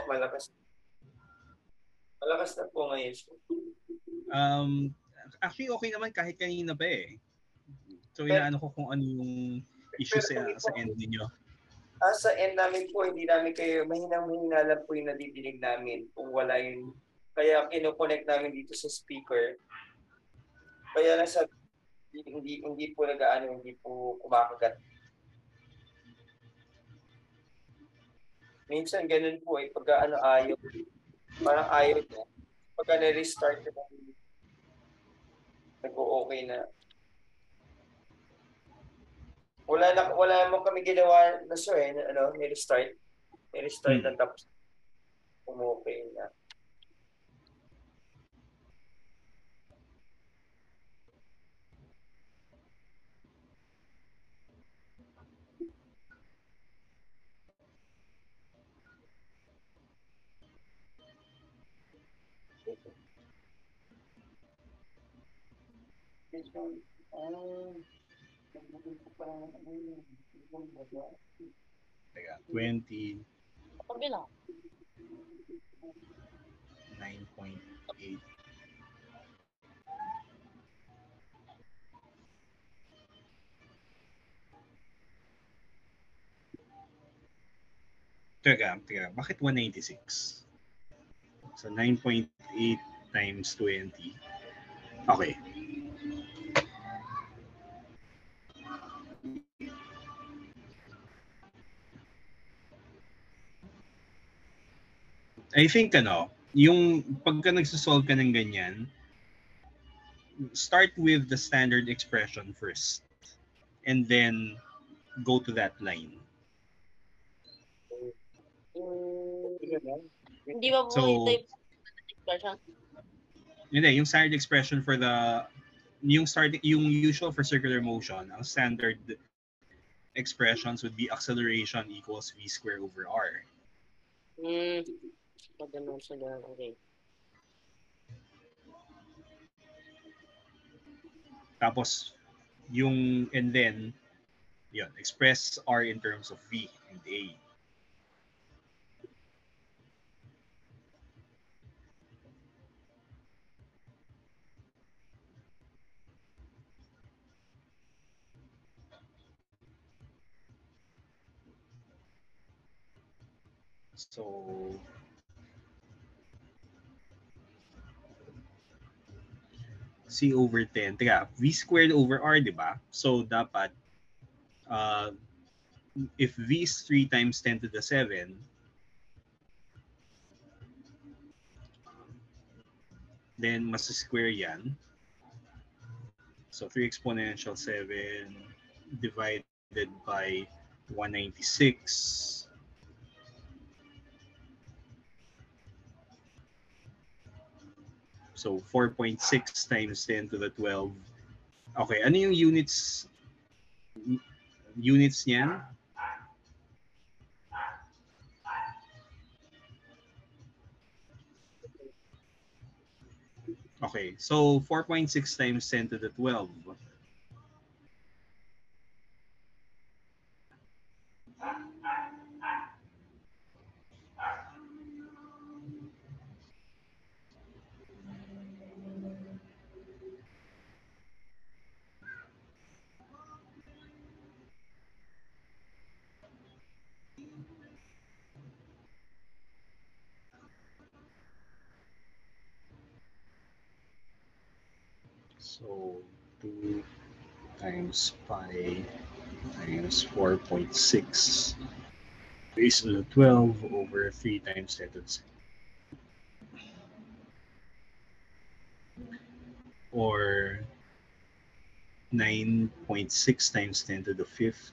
malakas. Malakas na po ngayon. Actually, okay naman kahit kanina pa eh. So, Pero, inaano ko kung ano yung issue sa end ninyo. Sa end namin po, hindi namin kayo, mahinang-mahina lang po yung nadidinig namin kung wala yung, kaya kinoconnect namin dito sa speaker. Kaya nasa, hindi po nag-aano, hindi po kumakagat. Minsan ganun po eh, pagka ano ayaw, parang ayaw niya. Pagka na-restart na, nag-o-okay na. Wala mo kami ginawa na so eh, ano, ni-restart. Ni-restart na tapos okay na. Teka, 20. 9.8. Teka, bakit 196? So 9.8 times 20. Okay. I think yung pagka nagsosolve ka ng ganyan, start with the standard expression first and then go to that line. Hindi ba po So, ito yung expression? Hindi, yung standard expression for yung usual for circular motion, ang standard expressions would be acceleration equals v squared over r. Okay. Tapos, and then, express r in terms of v and a. So, C over 10. Teka, V squared over R, di ba? So, dapat, if V is 3 times 10 to the 7, then mas square yan. So, 3 exponential 7 divided by 196. So, 4.6 times 10 to the 12. Okay, ano yung units niyan? Okay, so 4.6 times 10 to the 12. So 2 times pi times 4.6 raised to the 12 over 3 times 10 to the 6. Or 9.6 times 10 to the 5th.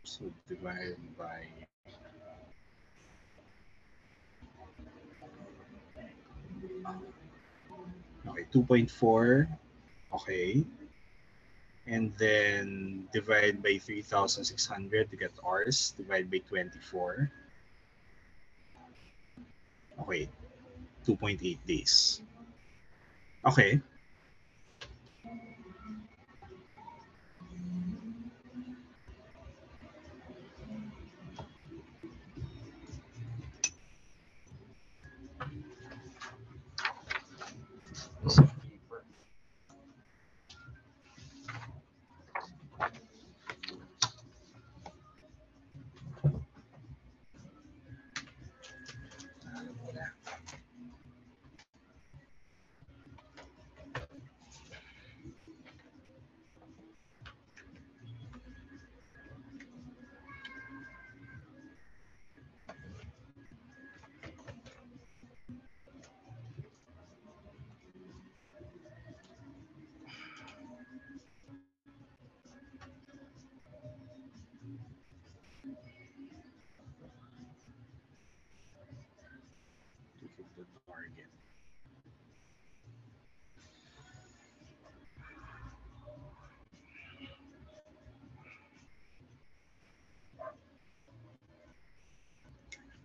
So divided by okay, 2.4. Okay. And then divide by 3,600 to get R's. Divide by 24. Okay. 2.8 days. Okay.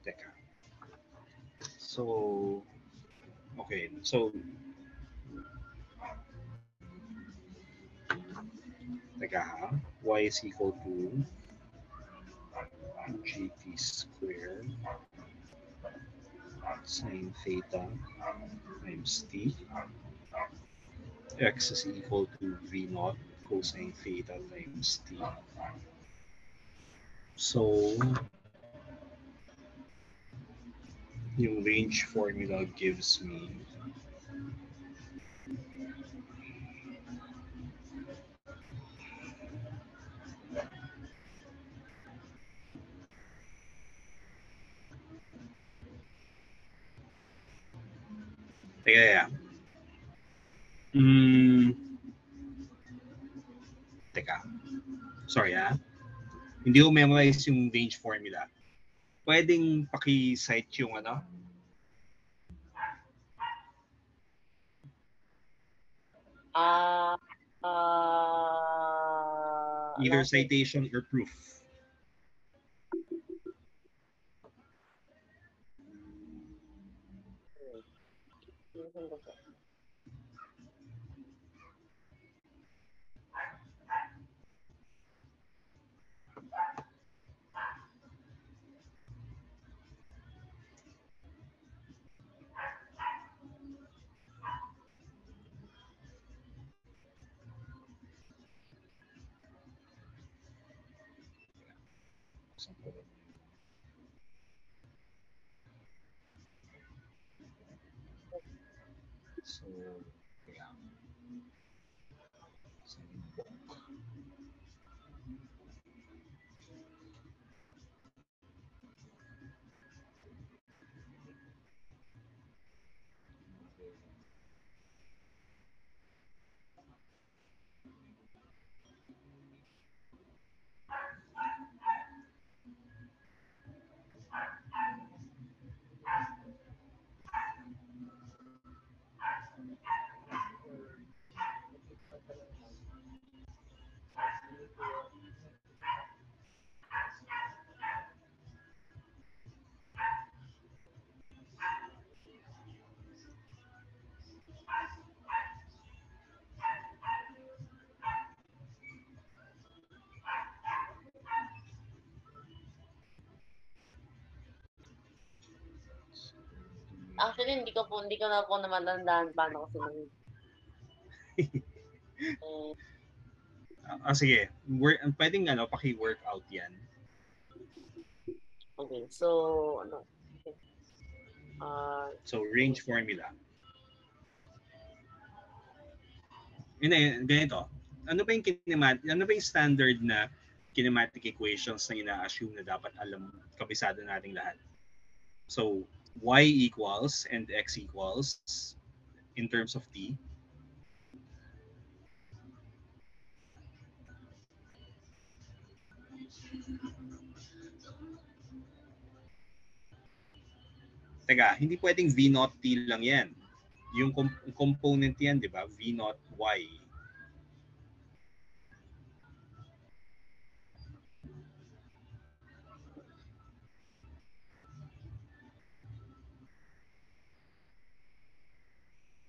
Teka. So, okay. So, teka ha. Y is equal to gt squared sine theta times t. X is equal to v naught cosine theta times t. So, yung range formula gives me teka. Teka. Sorry ha. Hindi ko memorize yung range formula. Pwedeng paki-cite yung ano? Either citation or proof. So, yeah. Actually, hindi ko na po naman tandaan paano ko sinabi. Sige. Pwedeng paki-work out yan. Okay, so, ano? Okay. So, range formula. Ganito. Ano ba yung standard na kinematic equations na ina-assume na dapat kabisado nating lahat? So, y equals and x equals in terms of t. Teka, hindi pwedeng v naught t lang yan. Yung component yan, di ba? V naught y.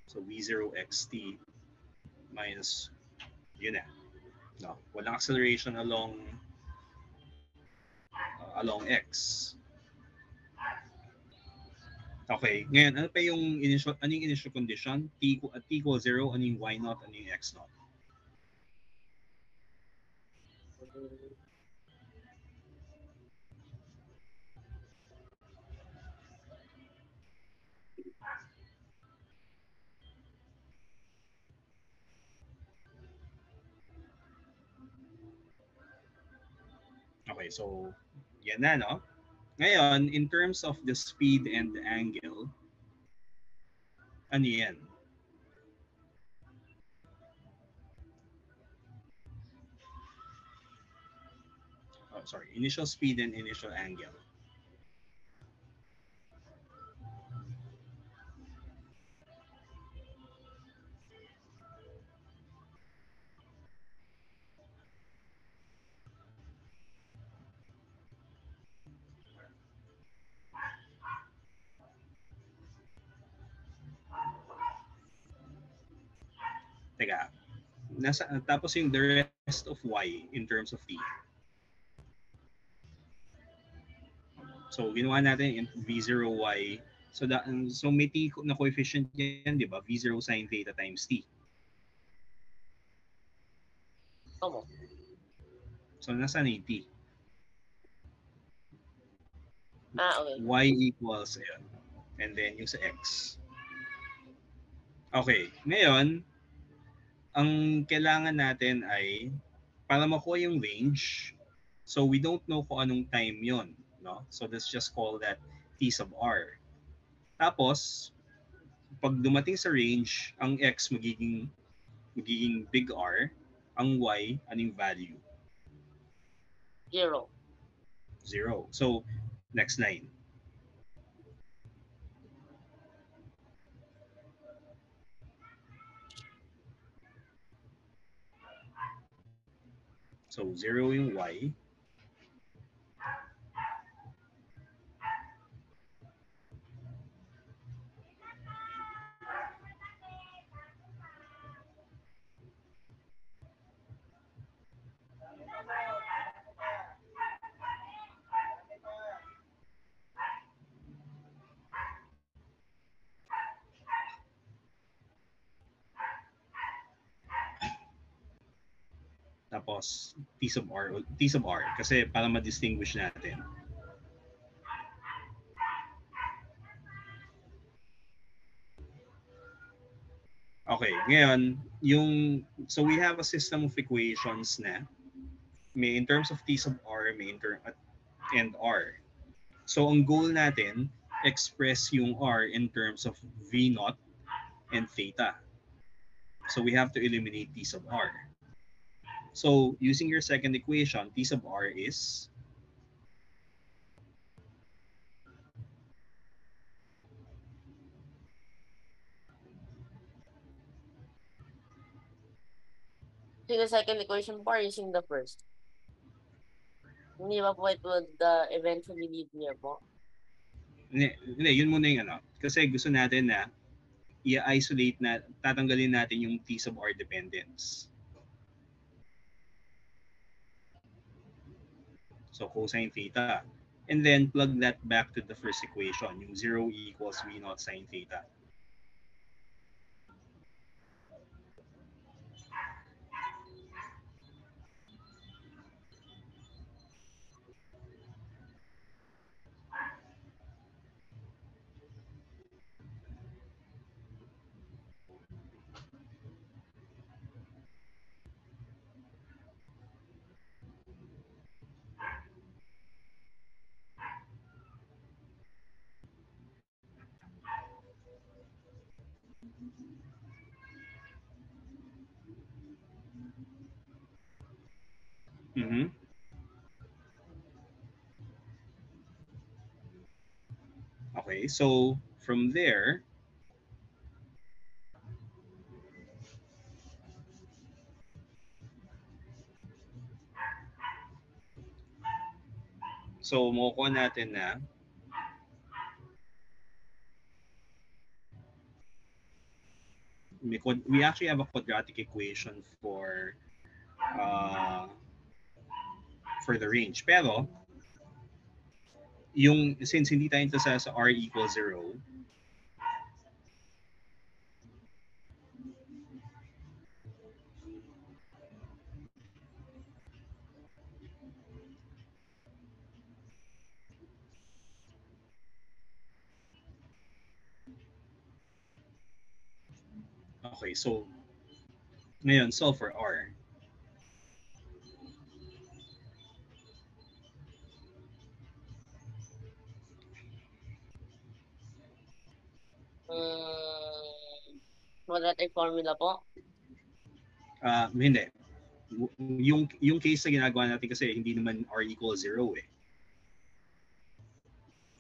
So, v0 xt minus, yun na. No? Walang acceleration along x. Okay, ngayon, ano yung initial condition? T equals 0, ano yung y naught, ano yung x naught? Okay, so yan na, no? Ngayon, in terms of the speed and the angle, ano yan? Oh, sorry, initial speed and initial angle. tapos yung the rest of y in terms of t. So ginawa natin yung v0y. So may t na coefficient yan, di ba? v0 sine theta times t. Opo. So nasaan na yung t? Okay. Y equals, ayun. And then yung sa x. Okay, ngayon, ang kailangan natin ay, para makuha yung range, so we don't know kung anong time yon, no? So let's just call that t sub r. Tapos, pag dumating sa range, ang x magiging big R, ang y, anong value? 0. 0. So, next line. So, 0 yung y. Tapos, t sub r kasi para ma-distinguish natin. Okay, ngayon, so we have a system of equations na may in terms of t sub r, may and r. So ang goal natin, express yung r in terms of v naught and theta. So we have to eliminate t sub r. So using your second equation, t sub r is So the second equation po using the first. Hindi ba po it would eventually lead niya po? hindi, yun muna yung ano. Kasi gusto natin na i-isolate na, tatanggalin natin yung t sub r dependence. So cosine theta. And then plug that back to the first equation, yung 0 equals v naught sine theta. Mm-hmm. Okay, so from there, so makukuha natin na we actually have a quadratic equation for the range. Pero since hindi tayo sa r equals 0, okay, so ngayon solve for r. Quadratic formula po? Hindi. Yung case na ginagawa natin kasi hindi naman r equals 0 eh.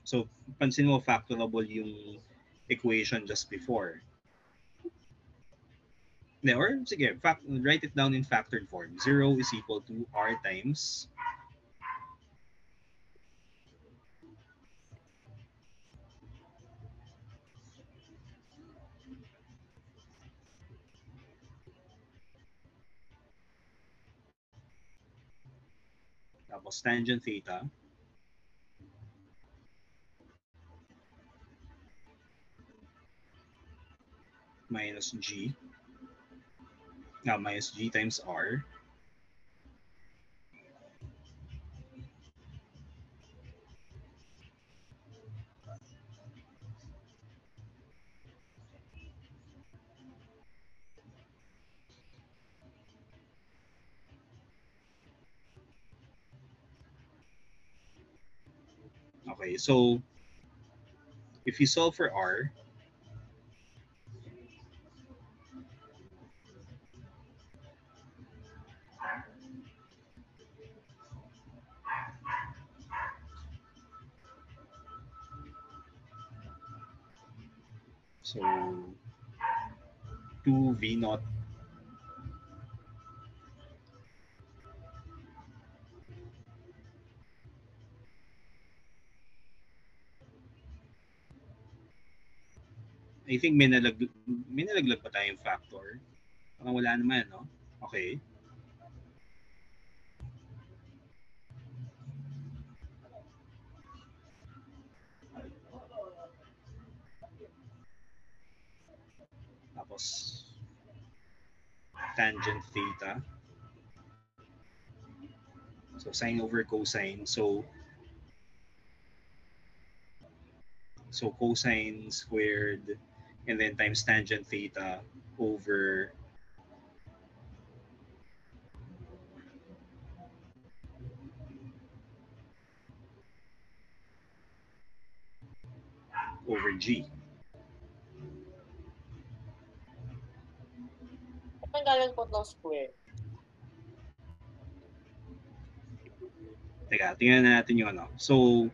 So pansin mo factorable yung equation just before. Or sige, write it down in factored form. 0 is equal to r times Tapos tangent theta minus G. Minus G times R. Okay, so if you solve for R, so 2 V naught I think may nalaglag pa tayong factor. Parang wala naman, no? Okay. Tapos tangent theta. So sine over cosine. So cosine squared and then times tangent theta over G. Ang galing po ng square. Teka, tingnan natin yung ano. So,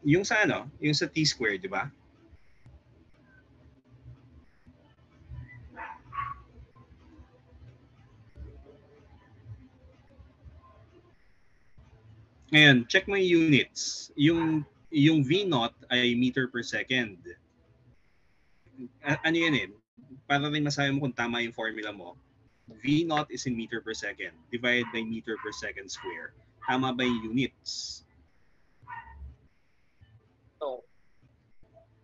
yung sa ano, yung sa t-square, di ba? Ngayon, check mo yung units. Yung V naught ay meter per second. Ano yan eh? Para rin masabi mo kung tama yung formula mo. V naught is in meter per second divided by meter per second square. Tama ba yung units? No.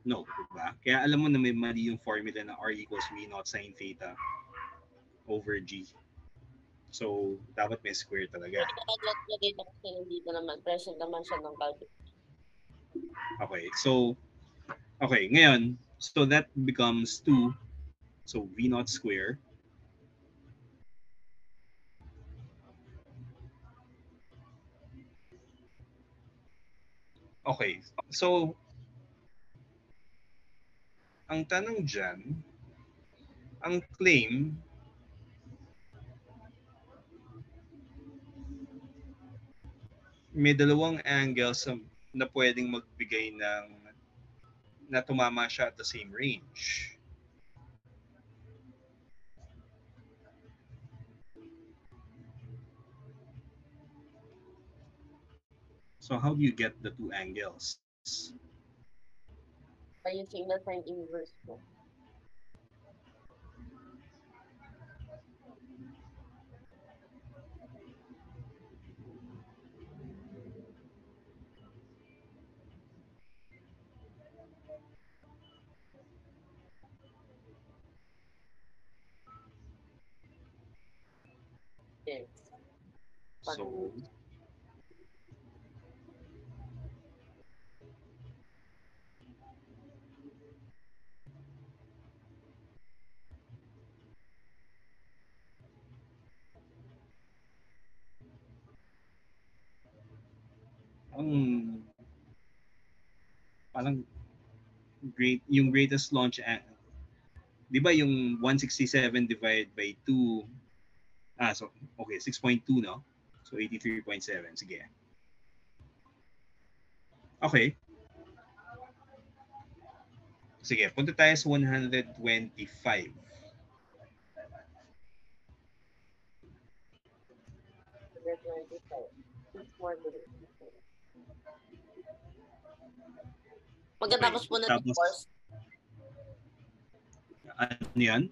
No, diba? Kaya alam mo na may mali yung formula na R equals V naught sine theta over G. So, dapat may square talaga. Nakalagay na kasi dito naman. Present naman siya ng calculus. Okay, so, ngayon, so that becomes 2. So, V naught square. Okay, so, ang tanong dyan, ang claim, may dalawang angles na pwedeng magbigay ng na tumama siya at the same range. So how do you get the two angles? By using the sine inverse po. Yes. So parang yung greatest launch di ba yung 167 divided by 2 so okay 6.2 no, so 83.7. Sige, okay, sige, punta tayo sa 125. Pagkatapos po na Tapos, course, ano yan?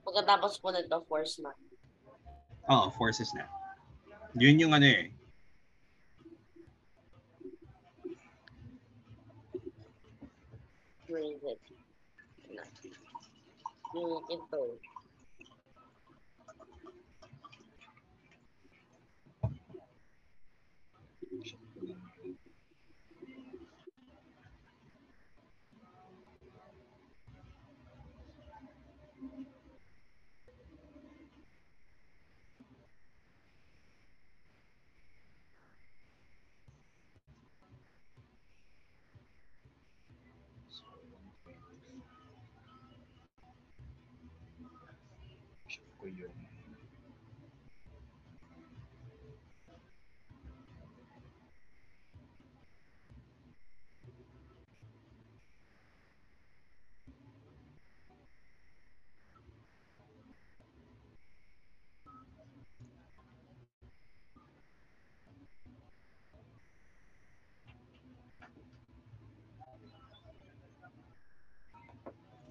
Pagkatapos po nito, force na. Forces na. Yun yung ano eh. Where is it? Yung ito. Ko yun.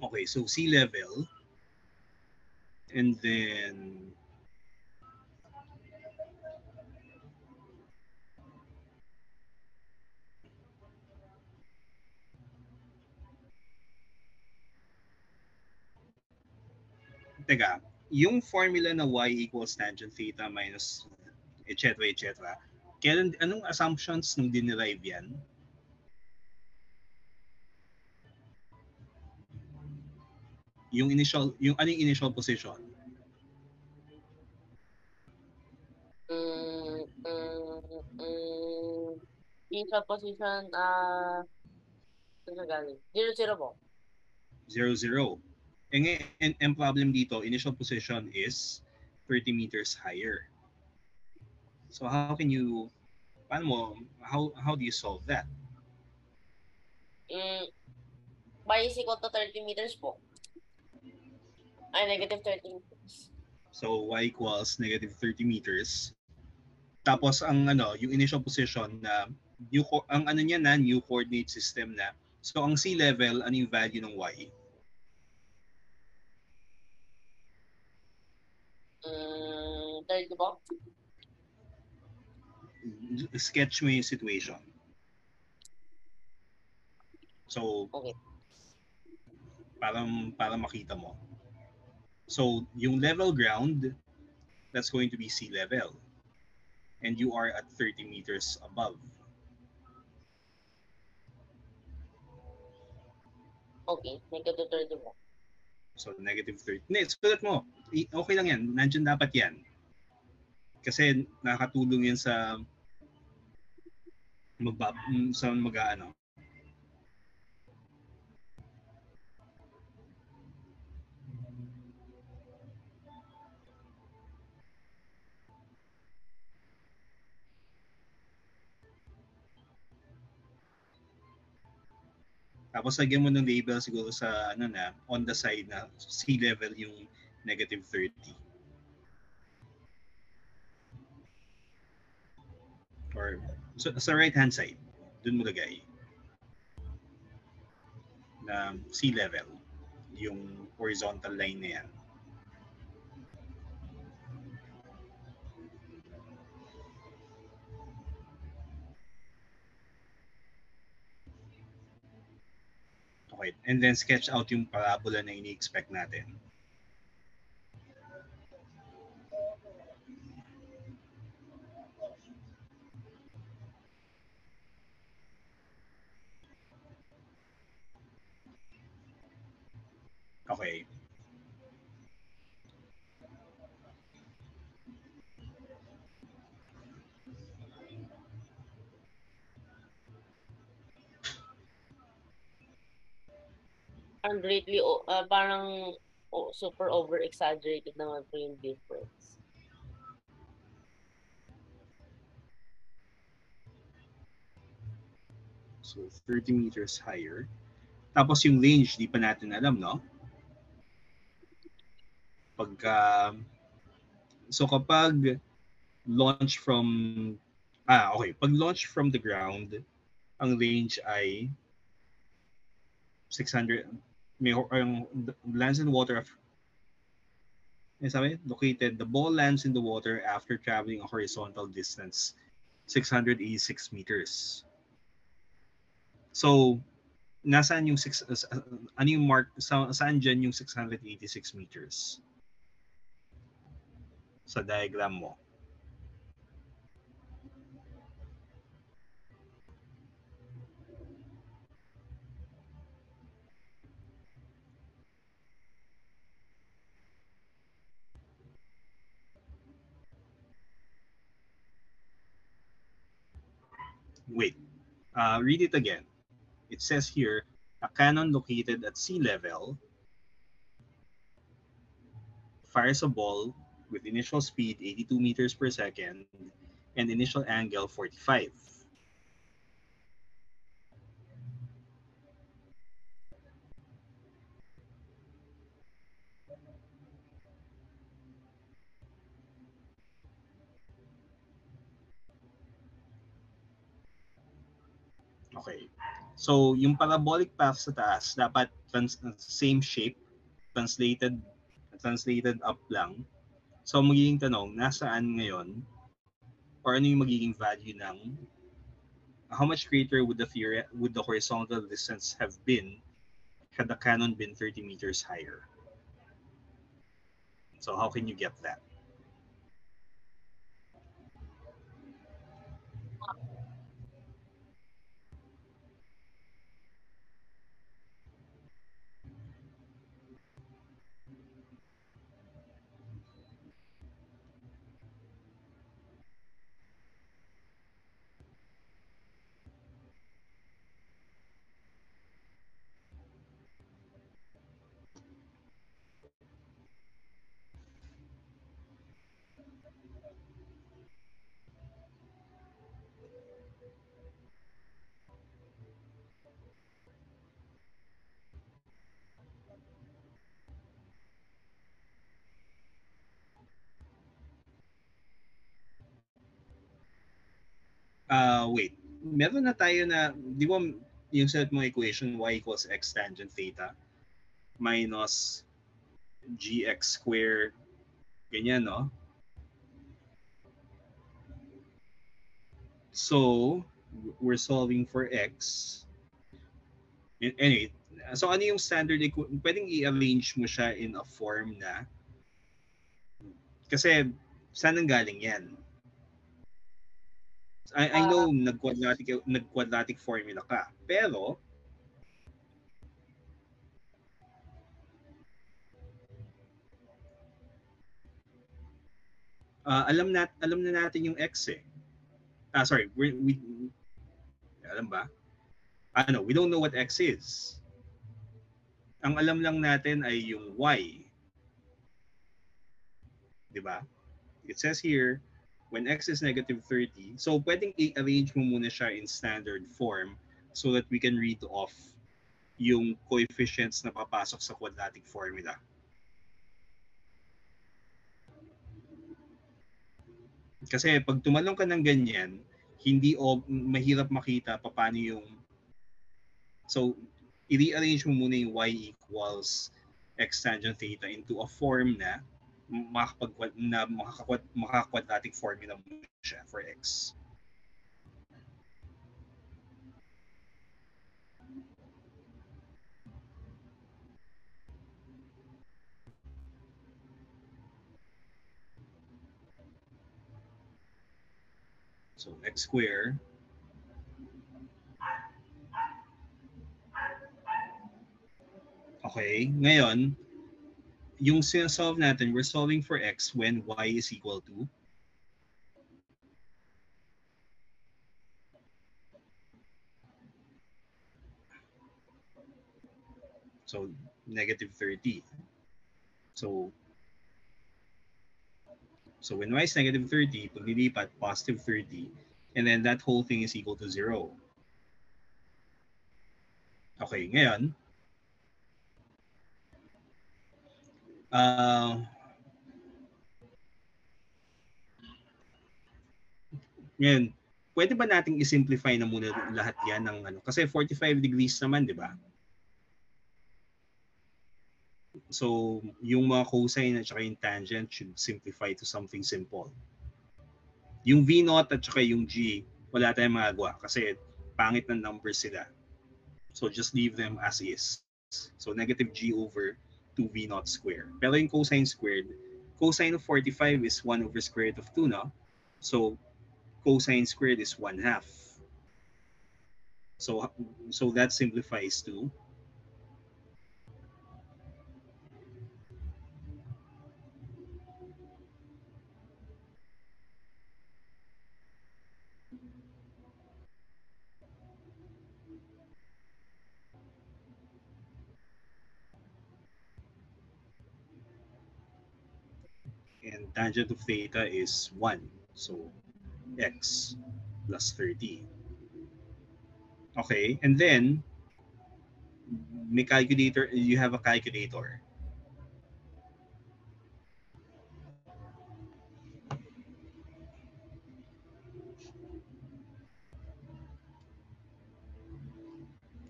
Okay, so sea level. And then teka, yung formula na y equals tangent theta minus etc. etc. Kailan, anong assumptions nung dinerive yan? Yung initial, yung anong initial position? Initial position, saan siya galing? 0-0 po. 0, 0. And problem dito, initial position is 30 meters higher. So how can you, paano mo, how do you solve that? Y is equal to 30 meters po. Ay, negative 30 meters. So y equals negative 30 meters. Tapos ang ano, yung initial position na new, ang ano niya na new coordinate system na. So ang sea level, ano yung value ng y? 30 po. Sketch mo yung situation. So, Okay. para makita mo. So, yung level ground, that's going to be sea level. And you are at 30 meters above. Okay, negative 30 po. So, negative 30. Hindi, sulat mo. Okay lang yan. Nandiyan dapat yan. Kasi nakatulong yan sa mag-ano. Tapos lagyan mo ng label siguro sa ano na on the side na sea level yung negative 30. Or so, sa right hand side, dun mo lagay na sea level, yung horizontal line na yan. Okay, and then sketch out yung parabola na ini-expect natin. Okay. And greatly, parang super over-exaggerated naman po yung difference. So 30 meters higher. Tapos yung range, di pa natin alam, no? So kapag launch from, pag launch from the ground, ang range ay 600, may lands and water of sabi, located, the ball lands in the water after traveling a horizontal distance, 686 meters. So, nasaan yung ano yung mark, saan dyan yung 686 meters? Sa diagram mo. Wait, read it again. It says here, a cannon located at sea level fires a ball with initial speed 82 meters per second and initial angle 45. Okay. So, yung parabolic path sa taas, dapat same shape, translated up lang. So, magiging tanong, nasaan ngayon? Or ano yung magiging value ng how much greater would the horizontal distance have been had the cannon been 30 meters higher? So, how can you get that? Wait. Meron na tayo na, di ba yung set mo equation y equals x tangent theta minus gx squared, ganyan, no? So, we're solving for x. Anyway, so ano yung standard equation? Pwedeng i-arrange mo siya in a form na, kasi saan ang galing yan? I know nag-quadratic formula ka, pero alam na natin yung x eh. Sorry, we alam ba? No, we don't know what x is. Ang alam lang natin ay yung y. 'Di ba? It says here, when x is negative 30, so pwedeng i-arrange mo muna siya in standard form so that we can read off yung coefficients na papasok sa quadratic formula. Kasi pag tumalong ka ng ganyan, hindi mahirap makita paano yung, so i-rearrange mo muna yung y equals x tangent theta into a form na maka-quadratic formula mo siya for x. So x squared okay, ngayon, yung sinasolve natin, we're solving for x when y is equal to so negative 30. So when y is negative 30, pag nilipat, positive 30, and then that whole thing is equal to 0. Okay, ngayon, ngayon, pwede ba nating i-simplify na muna lahat yan ng ano? Kasi 45 degrees naman, di ba? So, yung mga cosine at saka yung tangent should simplify to something simple. Yung V0 at saka yung G, wala tayong magagawa kasi pangit ng numbers sila. So, just leave them as is. So, negative G over 2V0 squared. Pero yung cosine squared, cosine of 45 is 1 over square root of 2, no? So, cosine squared is 1/2. So that simplifies to and tangent of theta is 1. So x plus 30. Okay, and then may calculator, you have a calculator.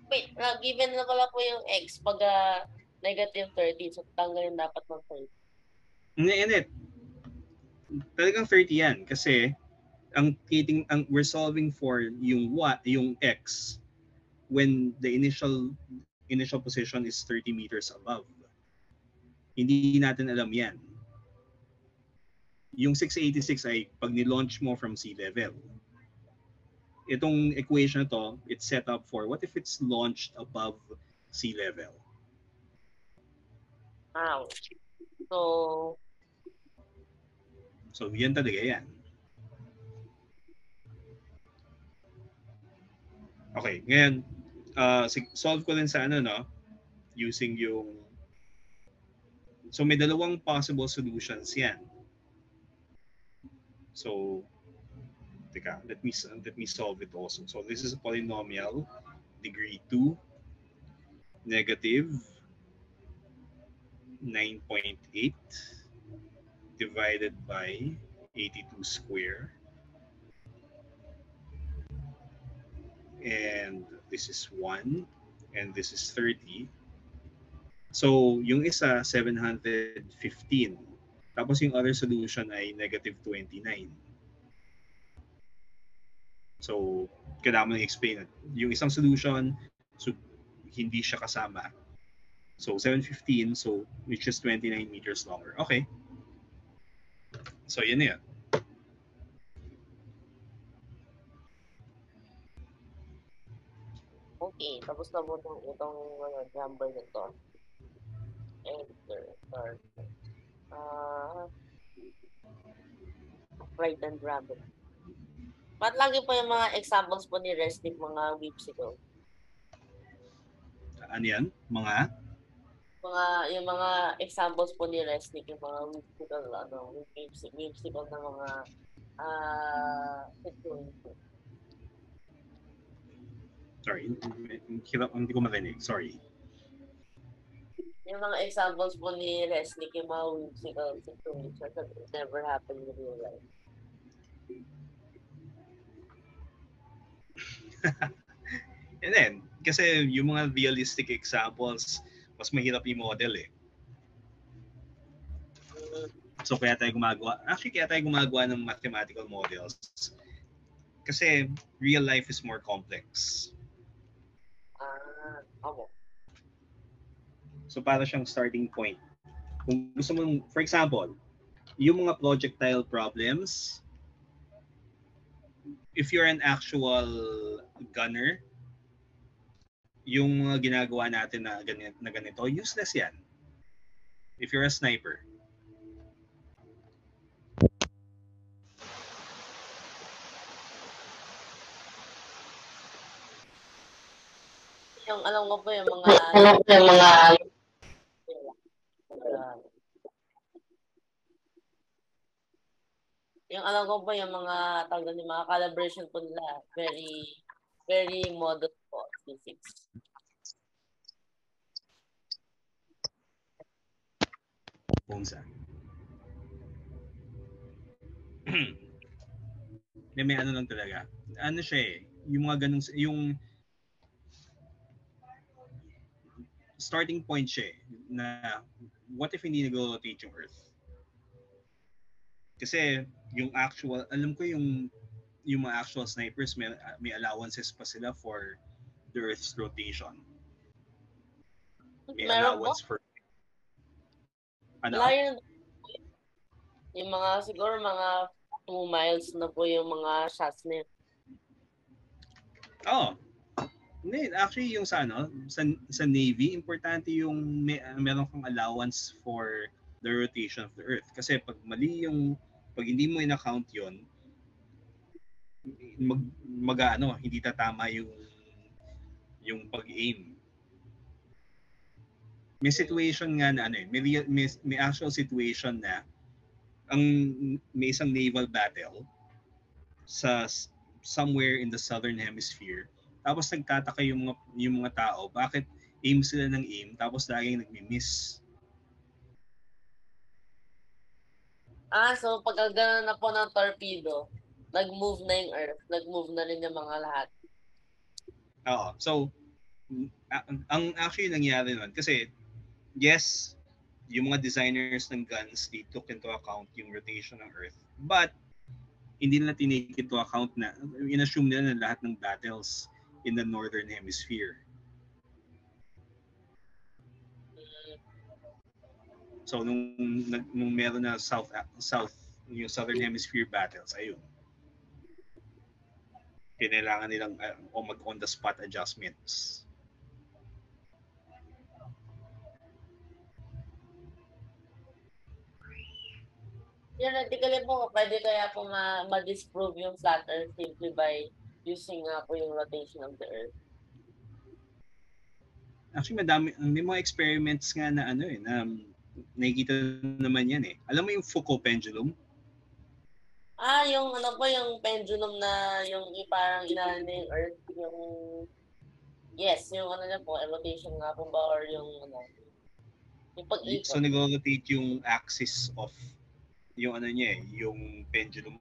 Wait, given na pala po yung x pag negative 30. So, tanggalin dapat ng 30. Hindi. Talagang 30 yan kasi we're solving for yung x when the initial position is 30 meters above. Hindi natin alam yan. Yung 686 ay pag ni-launch mo from sea level. Itong equation to, it's set up for what if it's launched above sea level? So yan talaga yan. Okay, ngayon, solve ko din sa using yung... So may dalawang possible solutions yan. So, teka, let me solve it also. So this is a polynomial, degree 2, negative 9.8 divided by 82 square. And this is 1, and this is 30. So, yung isa, 715. Tapos yung other solution ay negative 29. So, kailangan mo i-explain. Yung isang solution, so, hindi siya kasama. So, 715, so, which is 29 meters longer. Okay. So, yun na yun. Okay, tapos na po itong number na to. Enter, start. Right and grab it. Ba't lagi po yung mga examples po ni Resnick, mga whipsicle? Ano yan? Yung mga examples po ni Resnick, yung mga whipsicle, whipsicle na mga situation. Sorry, hindi ko marinig. Sorry. Yung mga examples po ni Resnick, yung mga whimsical situations that never happened in real life. And then, kasi yung mga realistic examples, mas mahirap i-model eh. So kaya tayo gumagawa ng mathematical models. Kasi real life is more complex. Okay. So para siyang starting point. Kung gusto mo, for example, yung mga projectile problems, if you're an actual gunner, yung mga ginagawa natin na ganito, useless yan. If you're a sniper. Yung alam ko po yung mga yung alam ko po yung mga tawag ng mga calibration po nila very modest po physics. Punsa. may ano lang talaga. Ano siya eh, yung mga ganung, yung starting point siya eh, na what if hindi nag-rotate yung Earth? Kasi yung actual, alam ko yung mga actual snipers, may allowances pa sila for the Earth's rotation. May Meron po? allowance for ano? Layo yung mga siguro mga 2 miles na po yung mga shots na yun. Oh. Hindi, actually yung sa sa Navy, importante yung meron kang allowance for the rotation of the Earth. Kasi pag hindi mo in-account yon, hindi tatama yung pag-aim. May situation nga na may actual situation na may isang naval battle sa somewhere in the southern hemisphere. Tapos nagtataka yung mga tao, bakit aim sila ng aim tapos laging nagmi-miss. So pag gano'n na po ng torpedo, nag-move na yung Earth, nag-move na rin yung mga lahat. Oo. So, ang actually nangyari nun, kasi yes, yung mga designers ng guns, they took into account yung rotation ng Earth. But, hindi nila tinake into account na, inassume nila na lahat ng battles in the northern hemisphere. So, nung meron na yung southern hemisphere battles, ayun. Kailangan nilang mag-on-the-spot adjustments. Theoretically po, pwede kaya po ma-disprove yung flat Earth simply by using nga po yung rotation of the Earth. Actually, may mga experiments nga na na nakikita naman yan eh. Alam mo yung Foucault pendulum? Yung yung pendulum na yung parang inaano yung Earth, yung yes, yung niya po, rotation nga po ba or yung yung pag-ikot. So nag-rotate yung axis of yung niya yung pendulum.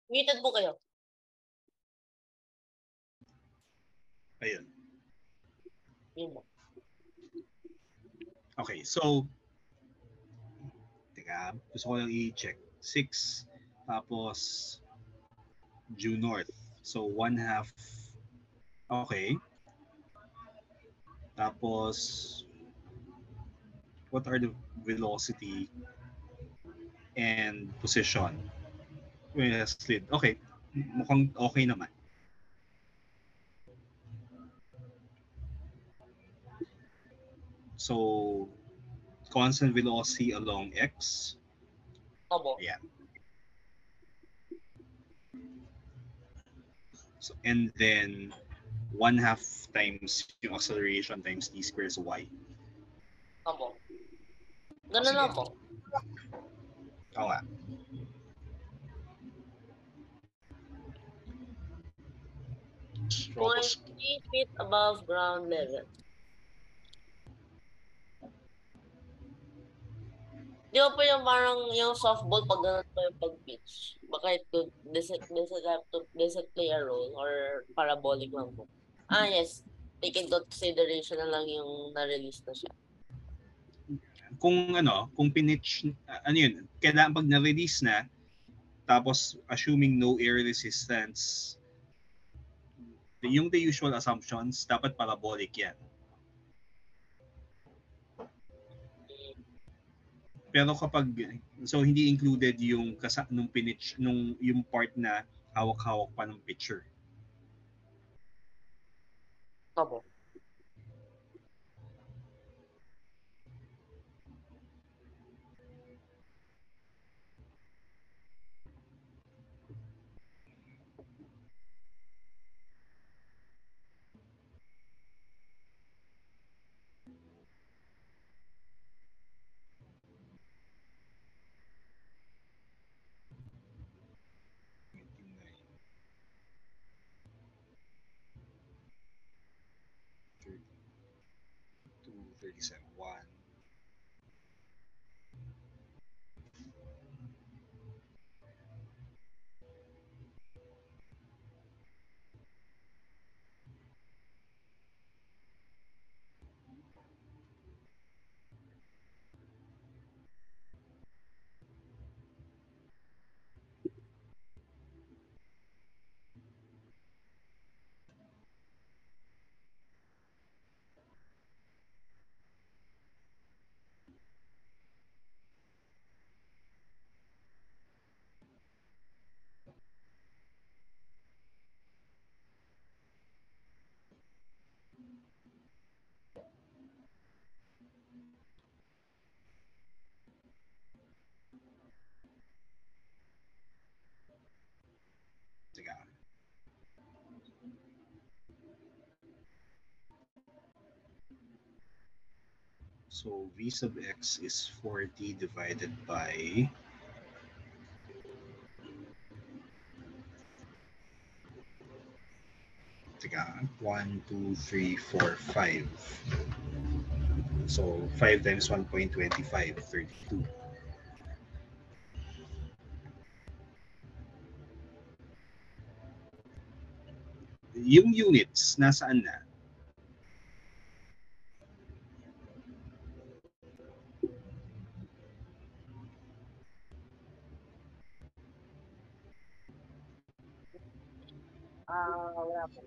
Muted po kayo. Ayun. Yun mo. Okay, so teka, gusto ko lang i-check. 6 tapos due north. So 1/2. Okay. Tapos what are the velocity and position? Slid. Okay. Mukhang okay naman. So, constant velocity along X. Opo. Yeah. So, and then 1/2 times yung acceleration times d squared is y. Opo. Ganun lang po. Oo nga. 20 feet above ground level. Di ba po yung parang yung softball pag ganun po yung pag-pitch? Baka does it play a role or parabolic lang po? Yes. Take into consideration na lang yung na-release na siya. Kung pinitch, yun, kailangan pag na-release na, tapos assuming no air resistance, yung the usual assumptions, dapat parabolic yan. Pero kapag, so hindi included yung nung pinitch, yung part na hawak-hawak pa ng pitcher. Opo. 37. 1. Teka. So V sub x is 40 divided by teka, 1, 2, 3, 4, 5. So 5 times 1.25, 32. Yung units, nasaan na? Wala po.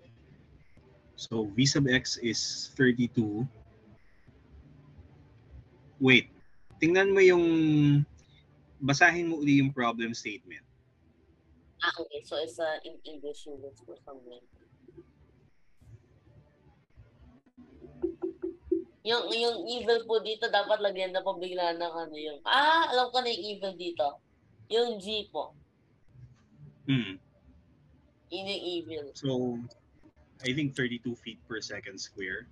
So V sub x is 32. Wait, tingnan mo yung, basahin mo uli yung problem statement. Okay. So, it's in English units po somewhere. Yung evil po dito, dapat lagyan na po bigla ng ano yung... alam ko na yung evil dito. Yung G po. Hmm. Yun yung evil. So, I think 32 feet per second square.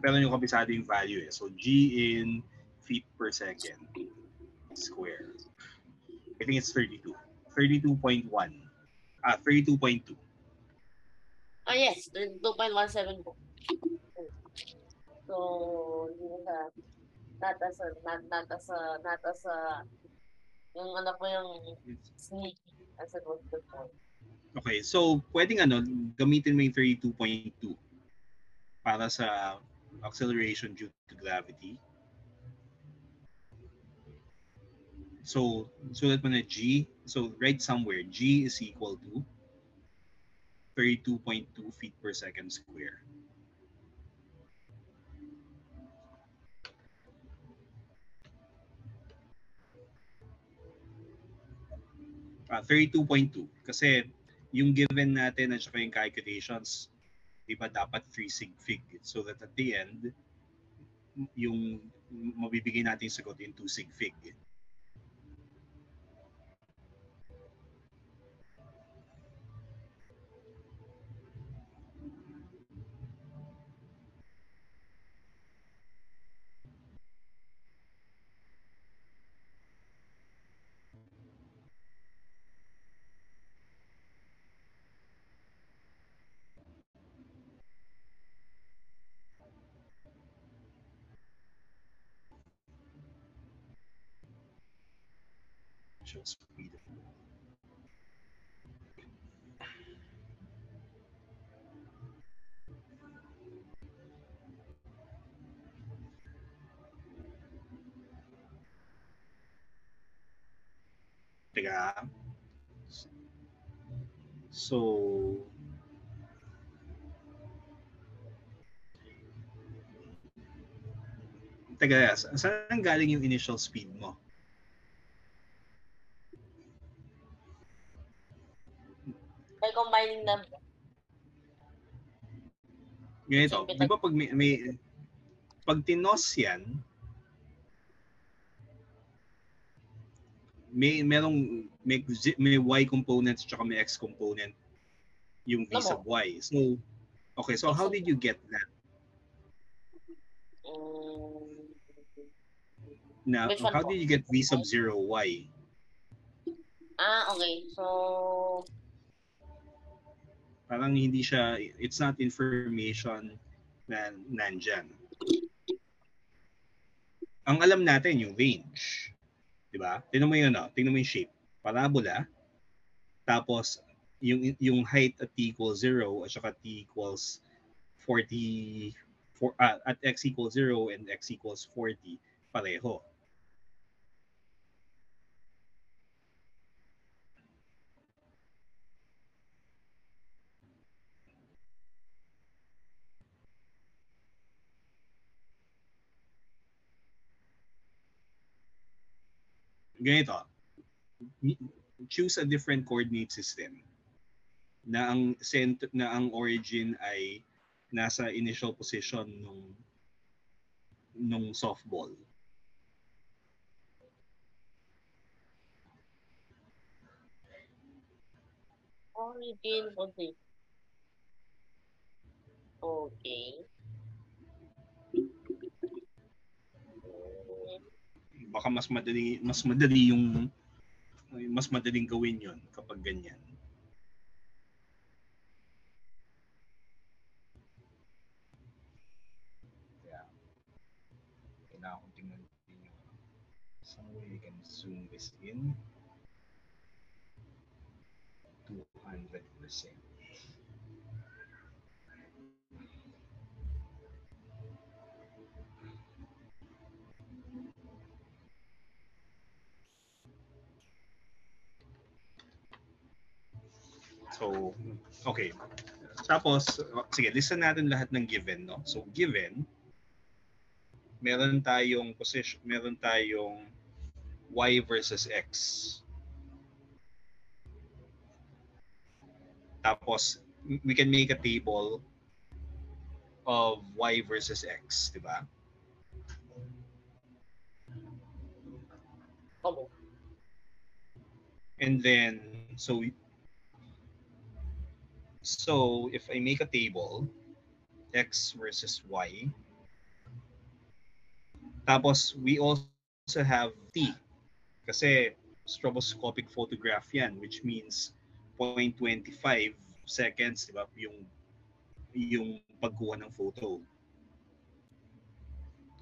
Pero yung kabisado yung value eh. So, G in feet per second square. I think it's 32. 32.1. 32.2. Yes. 2.17 po. So, yun na. Not as a, yung ano po yung sneaky as a good point. Okay, so pwedeng gamitin mo yung 32.2 para sa acceleration due to gravity. So, sulat mo na G. So, write somewhere. G is equal to 32.2 feet per second square. Ah, 32.2. Kasi yung given natin at saka yung calculations, di ba dapat 3 sig fig. So that at the end, yung mabibigay natin yung sagot in 2 sig fig. Initial speed. Teka. So, teka, saan galing yung initial speed mo? By combining them. Ganito, di ba pag pag tinos yan, may y component at may x component yung v sub y. So, okay, so how did you get that? Now, how did you get v sub 0 y? Okay. So, Parang hindi siya, it's not information na nandyan. Ang alam natin yung range. Diba? Tingnan mo yun, tingnan mo yung shape. Parabola. Tapos, yung height at t equals 0 at saka t equals 40, at x equals 0 and x equals 40, pareho. Ganito, choose a different coordinate system na ang origin ay nasa initial position nung softball. Origin, okay. Okay. Baka mas madaling gawin yon kapag ganyan. Yeah. Kailangan kong tingnan din yung some way we can zoom this in 200%. So, okay. Tapos, sige, listen natin lahat ng given, no? So, given, meron tayong y versus x. Tapos, we can make a table of y versus x, di ba? Come on. And then, so if I make a table, x versus y, tapos we also have t, kasi stroboscopic photograph yan, which means 0.25 seconds, di ba, yung pagkuha ng photo.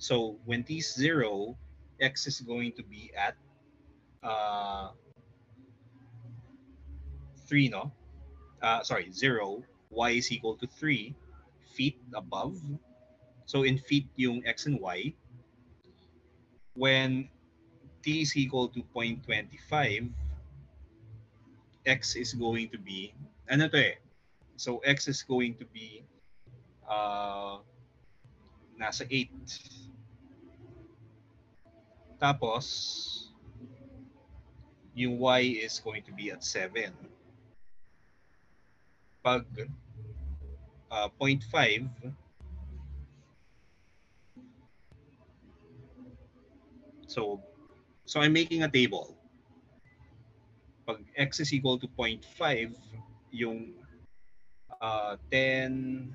So when t is 0, x is going to be at 3, no? 0, y is equal to 3 feet above. So in feet yung x and y. When t is equal to 0.25, x is going to be, ano to eh? So x is going to be nasa 8. Tapos, yung y is going to be at 7. Pag 0.5, so I'm making a table. Pag x is equal to 0.5, yung 10,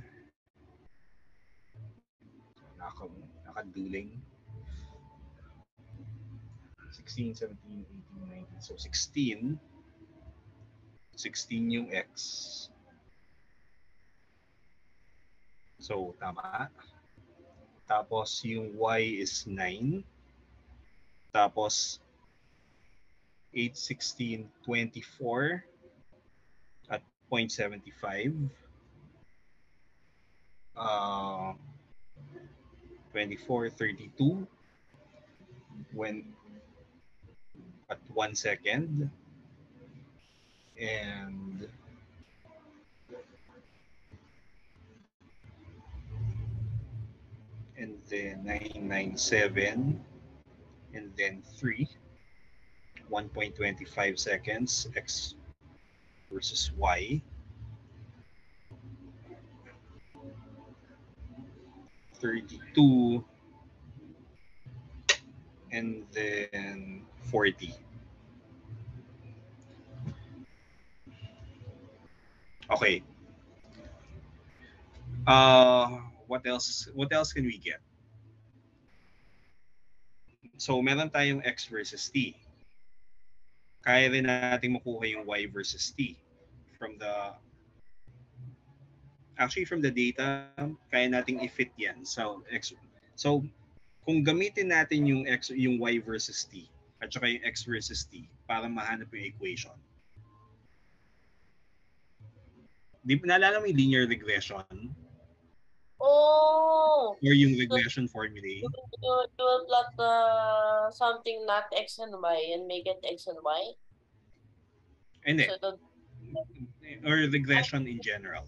nakaduling, 16, 17, 18, 19. So 16 yung x. So tama. Tapos yung y is 9. Tapos 8, 16, 24 at 0.75. 24, 32 when at 1 second, and then 997, and then 3, 1.25 seconds, x versus y. 32, and then 40. Okay. What else can we get? So meron tayong x versus t. Kaya rin natin makuha yung y versus t from the Actually, from the data, kaya nating i-fit yan. So kung gamitin natin yung y versus t at saka yung x versus t para mahanap yung equation. Di naalala mo yung linear regression Oh, or yung so regression formulae? you will plot something not x and y and make it x and y. Hindi. So the Or regression in general.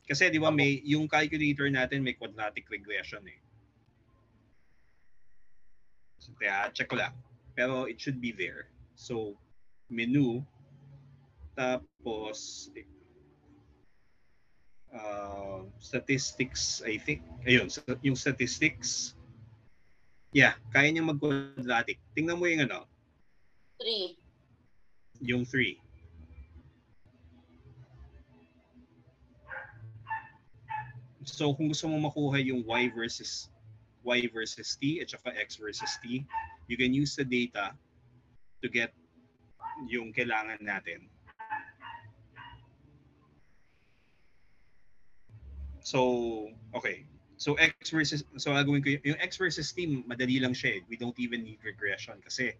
Kasi di ba may yung calculator natin may quadratic regression eh. So, kaya check ko lang. Pero it should be there. So menu tapos statistics, I think. Ayun, yung statistics. Yeah, kaya niya mag-quadratic. Tingnan mo yung 3. yung 3. So kung gusto mo makuha yung y versus t at saka x versus t, you can use the data to get yung kailangan natin. So, okay. So gagawin ko yung x versus t, madali lang siya eh. We don't even need regression kasi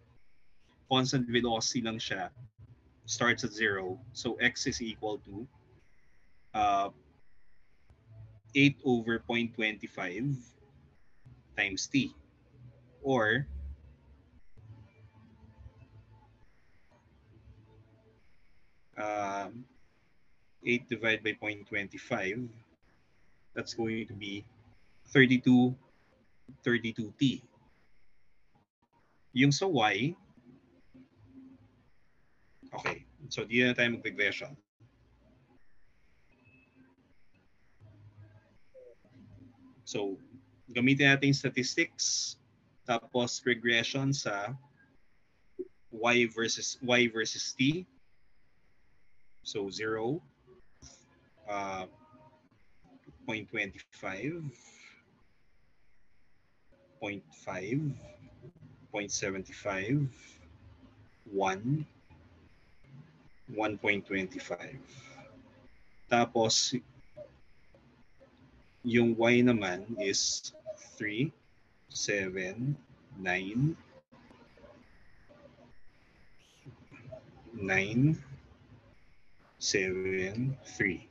constant velocity lang siya. Starts at 0. So x is equal to 8 over 0.25 times t. Or 8 divided by 0.25, that's going to be 32t. Yung sa y, okay, so di na tayo mag-regression. So, gamitin natin yung statistics, tapos regression sa y versus t. So, 0, 0.25, 0.5, 0.75, 1, 1.25. Tapos, yung y naman is 3, 7, 9, 9, 7, 3.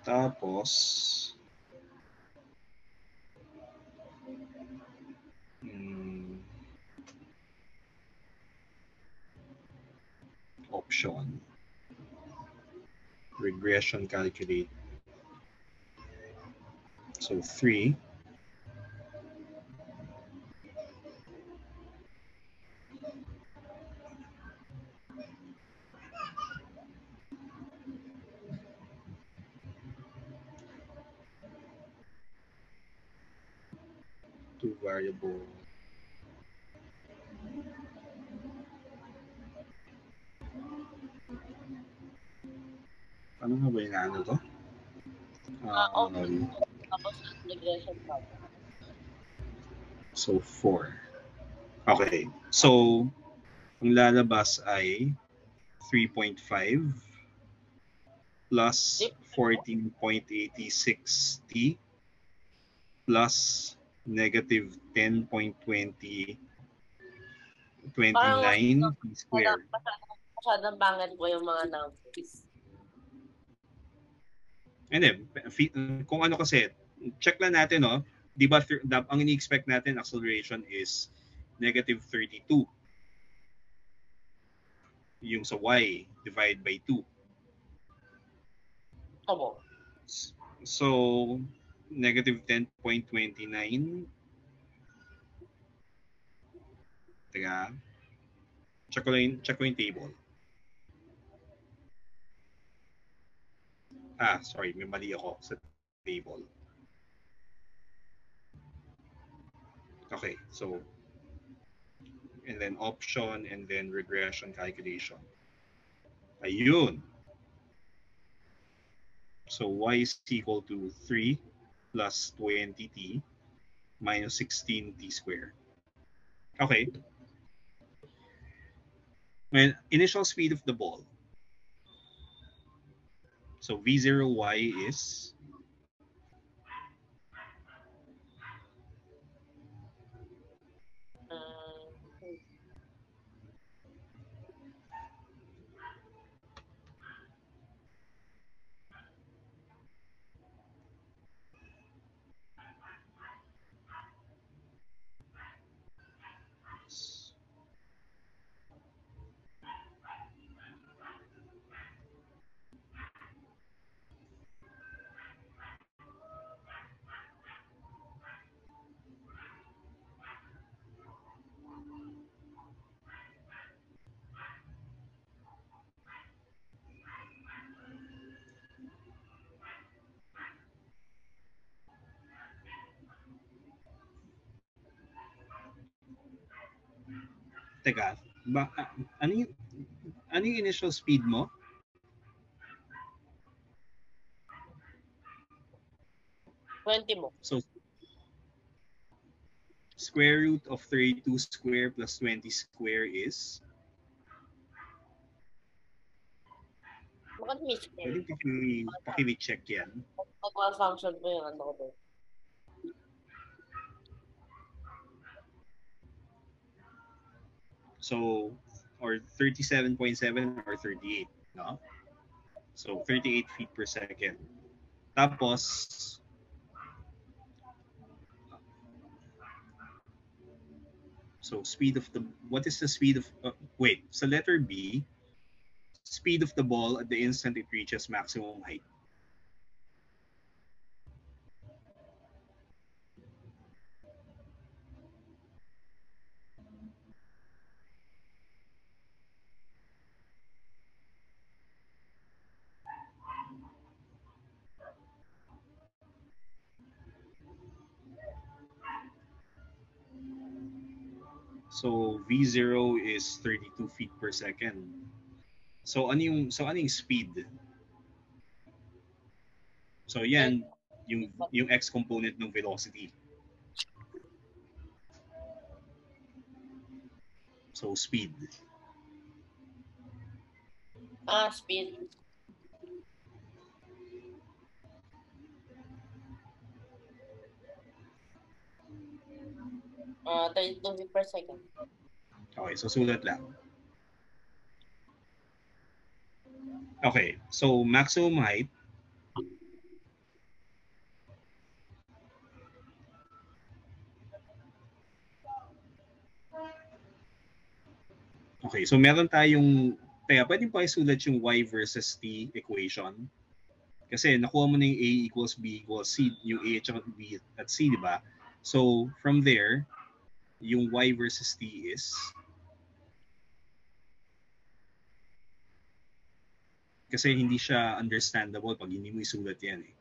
Tapos, option, regression calculate. So 3, two variable. Ano nga ba yung ano to? Tapos regression part. So 4. Okay. So ang lalabas ay 3.5 plus 14.86t plus negative 10.29 t squared. Masyadong pangit po yung mga numbers. And then, kung ano kasi, check lang natin, no? Di ba, ang ini-expect natin acceleration is negative 32. Yung sa y, divide by 2. Opo. So, negative 10.29. Teka. Check ko yung table. Sorry, may mali ako sa table. Okay, so and then option and then regression calculation. Ayun. So y is equal to 3 plus 20t minus 16t squared. Okay. And initial speed of the ball. So V0y is teka, ano yung initial speed mo? 20 mo. So square root of 32 square plus 20 square is? Bakit miss ko? Pwede paki-check yan. Pag-function mo yung ano ko. So, or 37.7 or 38, no? So, 38 feet per second. Tapos, so speed of the, what is the speed of, wait, so letter B, speed of the ball at the instant it reaches maximum height. So V0 is 32 feet per second. So ano yung speed? So yan yung x component ng velocity. So speed. Speed. 32 feet per second. Okay, so sulat lang. Okay, so maximum height. Okay, so meron tayong, pwede pa isulat yung y versus t equation. Kasi nakuha mo na yung a equals b equals c, yung a at b at c, di ba? So from there, yung y versus t is, kasi hindi siya understandable pag hindi mo isulat yan eh.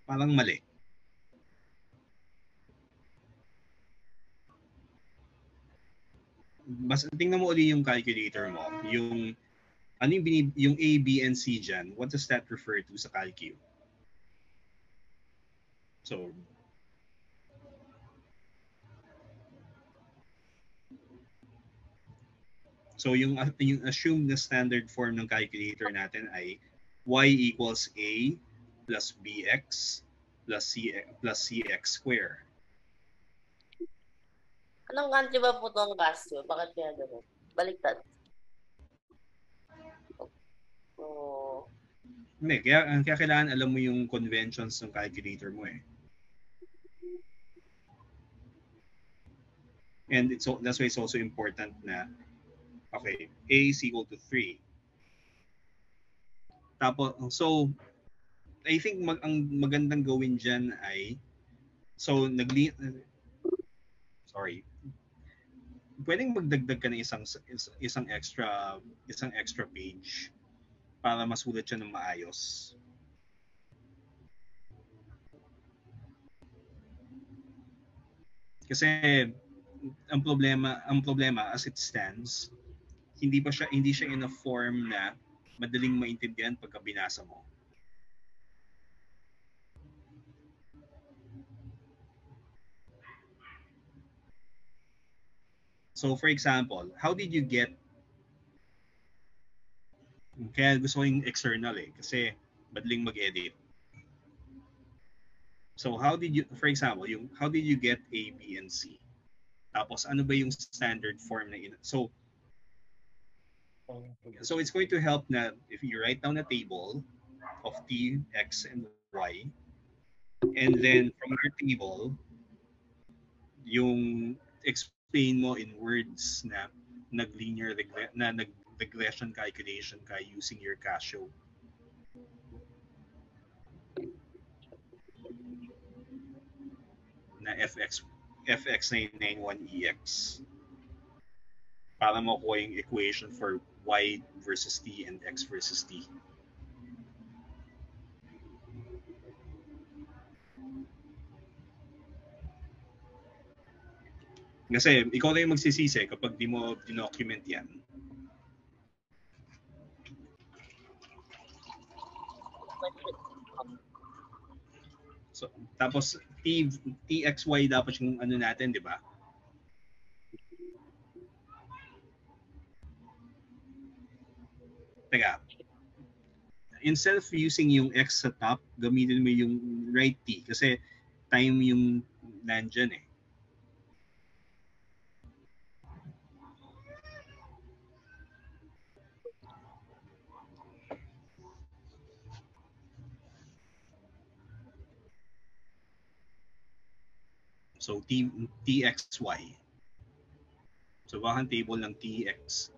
Parang mali. Basta tingnan mo uli yung calculator mo. Yung ano yung A, B, and C dyan, what does that refer to sa calcu? So yung assumed na standard form ng calculator natin ay y equals A plus bx plus cx square. Anong country ba po itong Casio? Bakit kaya gano'n? Baliktad. Hindi, kaya kailangan alam mo yung conventions ng calculator mo eh. And that's why it's also important na, okay, A is equal to 3. Tapos, so, I think ang magandang gawin dyan ay, so, pwedeng magdagdag ka ng isang extra page para masulat siya ng maayos. Kasi ang problema as it stands, hindi siya in a form na madaling maintindihan pagka binasa mo. So for example, how did you get, kaya gusto ko yung external kasi madaling mag-edit. So how did you, for example, how did you get A, B, and C? Tapos ano ba yung standard form na so it's going to help na if you write down a table of T, X, and Y, and then from your table, yung explain mo in words na nag-regression calculation ka using your Casio. Na FX991EX para makuha yung equation for Y versus T and X versus T. Kasi ikaw na yung magsisisi kapag di mo dinocument yan. So, tapos TXY dapat yung ano natin, di ba? Teka. Instead of using yung X sa top, gamitin mo yung right T kasi time yung nandyan eh. So TXY. So bakang table ng TXY.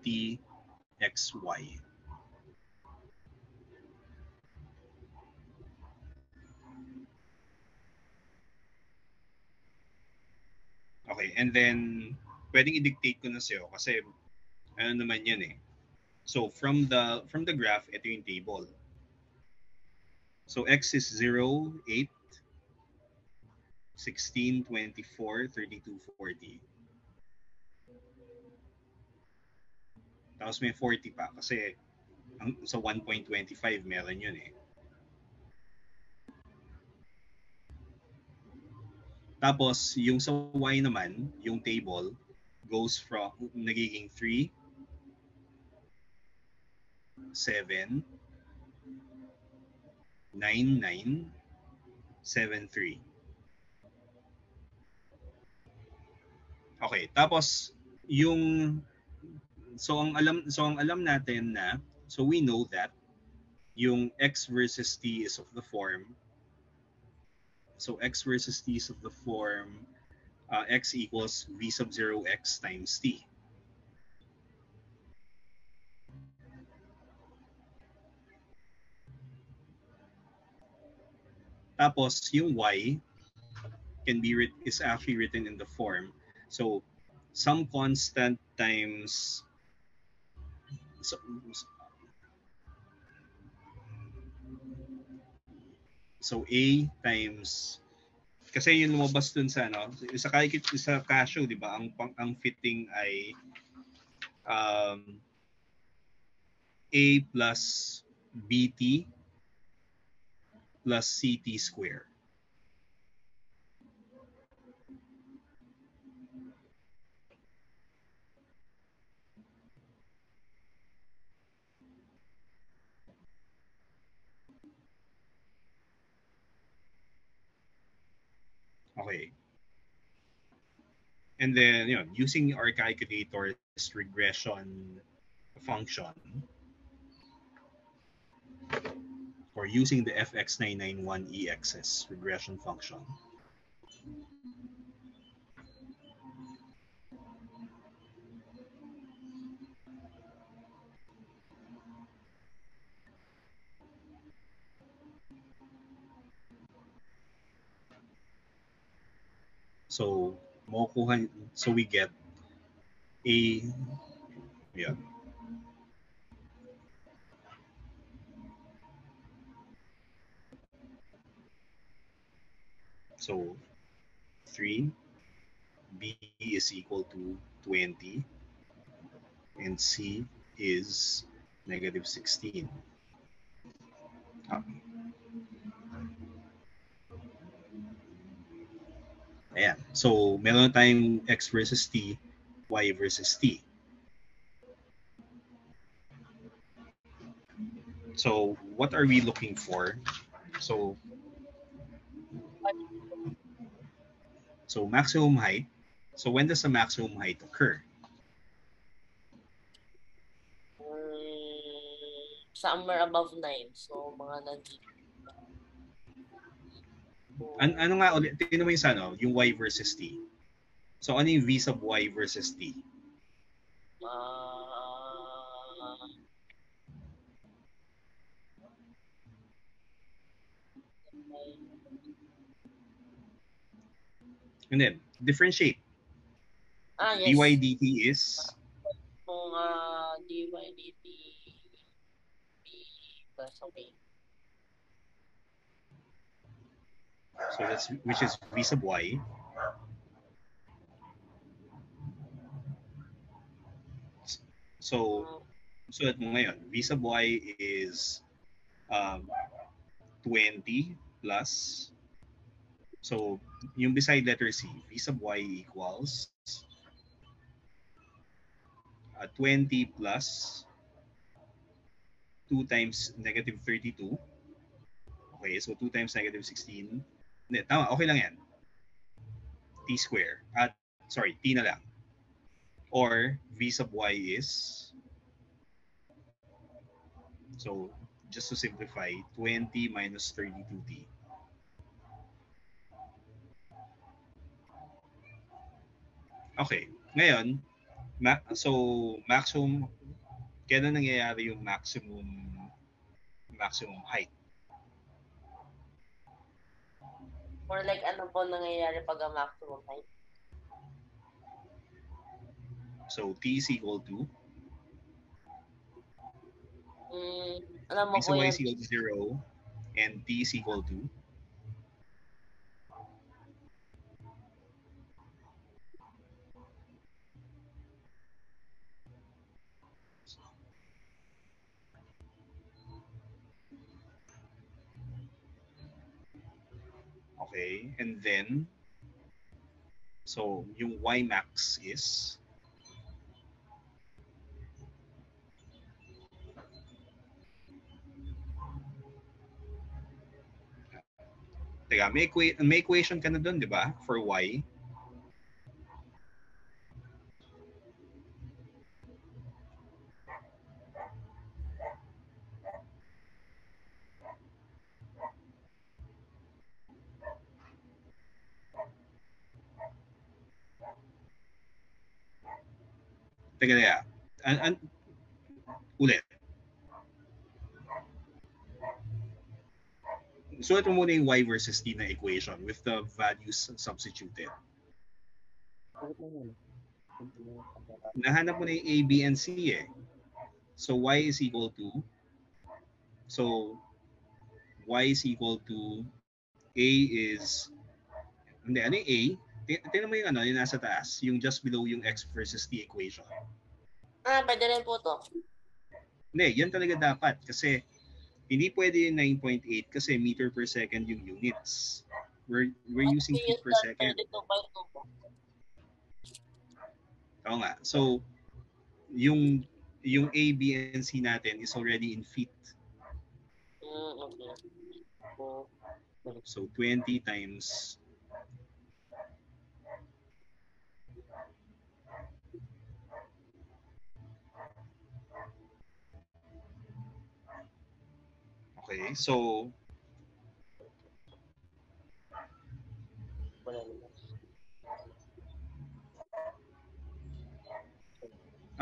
Okay, and then pwedeng i-dictate ko na sa'yo kasi ano naman yan eh. So from the graph, ito yung table. So X is 0, 8, 16, 24, 32, 40. Tapos may 40 pa kasi sa 1.25 meron yun eh. Tapos yung sa Y naman, yung table goes from nagiging 3, 7, 9, 9, 7, 3. Okay, tapos yung ang alam natin na so we know that yung X versus T is of the form X versus T is of the form X equals V sub 0 X times T. Tapos yung Y is actually written in the form so some constant times so A times kasi yung lumabas dun sa sa Casio, di ba? Ang fitting ay A plus BT plus CT square. Okay. And then, using our calculator's regression function or using the FX991EX's regression function. So we get A, yeah. So 3, B is equal to 20, and C is negative 16. Okay. Ayan. So, meron tayong x versus t, y versus t. So, what are we looking for? So, maximum height. So, when does the maximum height occur? Somewhere above 9. So, mga nandito. Ano nga ulit? Tingnan mo yung sa ano, yung y versus t. So, ano yung v sub y versus t? And then, differentiate. Yes. dy dt is? Kung dy dt plus, okay. So, that's, which is v sub y. So, sulat mo ngayon, v sub y is 20 plus, so yung beside letter C, v sub y equals 20 plus 2 times negative 32. Okay, so 2 times negative 16. Hindi, tama, okay lang yan. T square. Sorry, T na lang. Or v sub y is, so just to simplify, 20 minus 32t. Okay, ngayon, so maximum, kailan nangyayari yung maximum height? Or like ano po nangyayari pag ang maximum height? So t is equal to alam mo v sub ko y yan. is equal to 0 and t is equal to okay, and then so yung y max is teka, may equation ka na doon, di ba? For y. Teka. Ulit. Sulat mo muna yung y versus t na equation with the values substituted. Nahanap mo na yung a, b, and c eh. So y is equal to, so y is equal to a is, hindi, ano yung a? Tingnan mo yung ano, yung nasa taas, yung just below yung x versus t equation. Pwede rin po to. Hindi, yan talaga dapat kasi hindi pwede yung 9.8 kasi meter per second yung units. We're using feet per second. 32/2 po. Oo nga. So, yung A, B, and C natin is already in feet. Okay. So, 20 times okay, so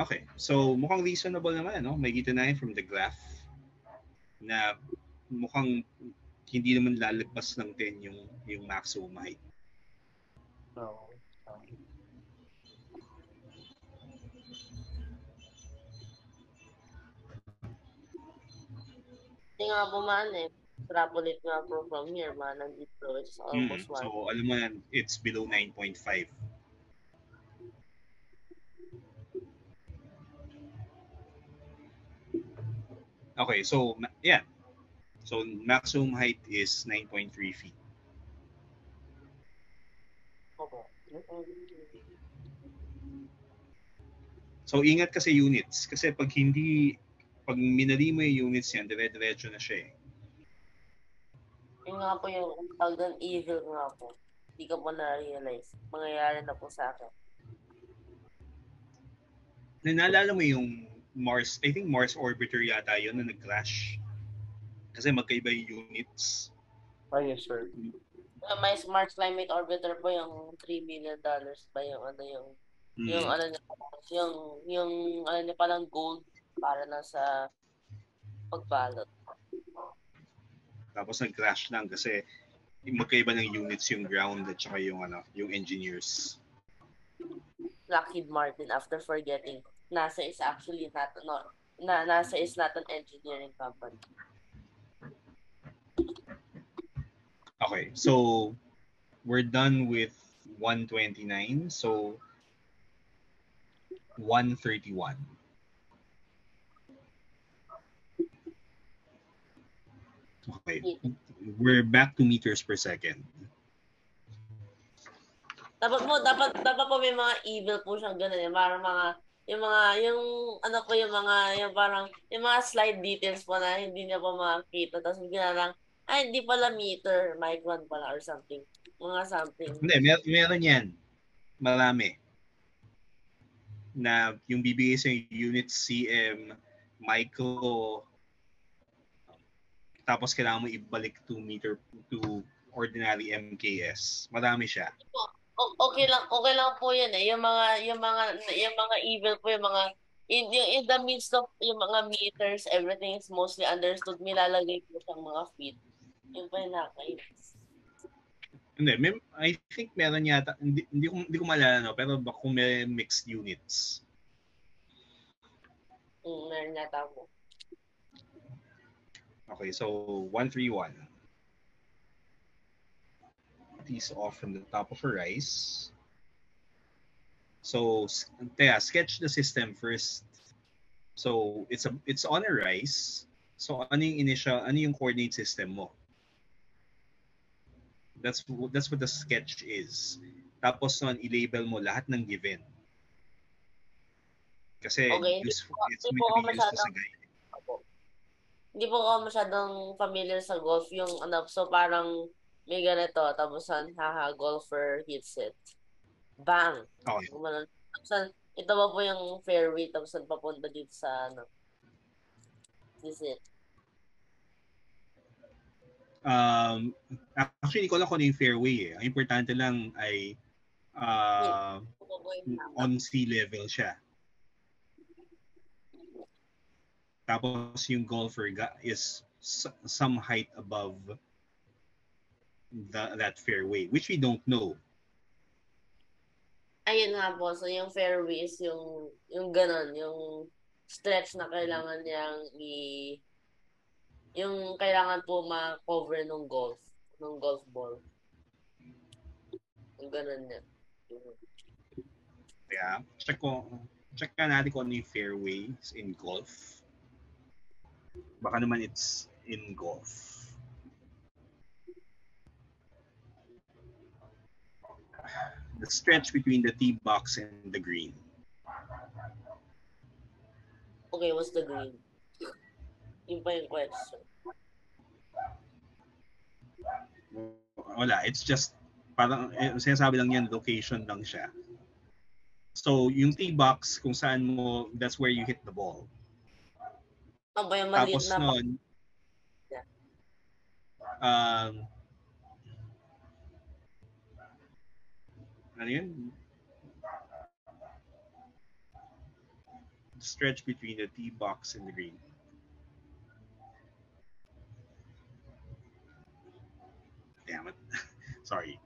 okay, so mukhang reasonable naman, no? May kita na from the graph na mukhang hindi naman lalagpas ng 10 yung maximum height. No. Hindi nga po extrapolate nga po from here, nandito it's almost 1. So, alam mo yan, it's below 9.5. Okay, so yeah. So maximum height is 9.3 feet. Opo. So ingat kasi units. Kasi pag minali mo yung units yan, dire-diretso na siya eh. Yun nga po yung tawag doon, evil nga po. Hindi ko po na-realize. Mangyayari na po sa akin. Naalala mo yung Mars, I think Mars orbiter yata yun na nag-crash. Kasi magkaiba yung units. Ah, yes, sir. May Smart Climate Orbiter po yung $3 million ba yung ano yung ano niya, yung ano niya palang gold para na sa pagbalot. Tapos nag-crash lang kasi magkaiba ng units yung ground at saka yung yung engineers. Lockheed Martin after forgetting NASA is actually not NASA is not an engineering company. Okay, so we're done with 129. So 131. Okay, we're back to meters per second. Dapat po may mga evil po siyang ganun eh. Parang yung mga slide details po na hindi niya po makita. Tapos bigla lang, hindi pala meter, micron pala or something. Mga something. Hindi, meron yan. Marami. Na yung bibigay sa unit CM, micro, tapos kailangan mo ibalik to ordinary MKS. Marami siya. Okay lang po yan eh. Yung mga evil po, yung mga in the midst of yung mga meters, everything is mostly understood. Nilalagay po siyang mga feet. Yung pa yung nakakainis. Hindi, I think meron yata, hindi ko maalala, no, pero baka kung may mixed units. Meron yata po. Okay, so 131. Tease off from the top of her rice. So, sketch the system first. So, it's on a rice. So, ano yung coordinate system mo? That's what the sketch is. Tapos nun, i-label mo lahat ng given. Kasi Okay, it's going to be used as a guide. Hindi po ako masyadong familiar sa golf. Yung so parang may ganito, tapos golfer hits it. Bang! Okay. Tapos ito ba po yung fairway, tapos papunta dito sa is it? Actually, ko lang kung ano yung fairway eh. Ang importante lang ay on sea level siya. Tapos yung golfer is some height above that fairway, which we don't know. Ayun nga po. So yung fairway is yung ganon, yung stretch na kailangan niyang yung kailangan po ma-cover ng golf ball. Yung ganon niya. Yeah. Check ka natin kung ano yung fairways in golf. Baka naman it's in golf. The stretch between the tee box and the green. Okay, what's the green? Yung pa yung question. Wala, it's just parang sinasabi lang yan, location lang siya. So, yung tee box, kung saan mo, that's where you hit the ball. Tapos nun, ano yun? Stretch between the tee box and the green. Damn it. Sorry.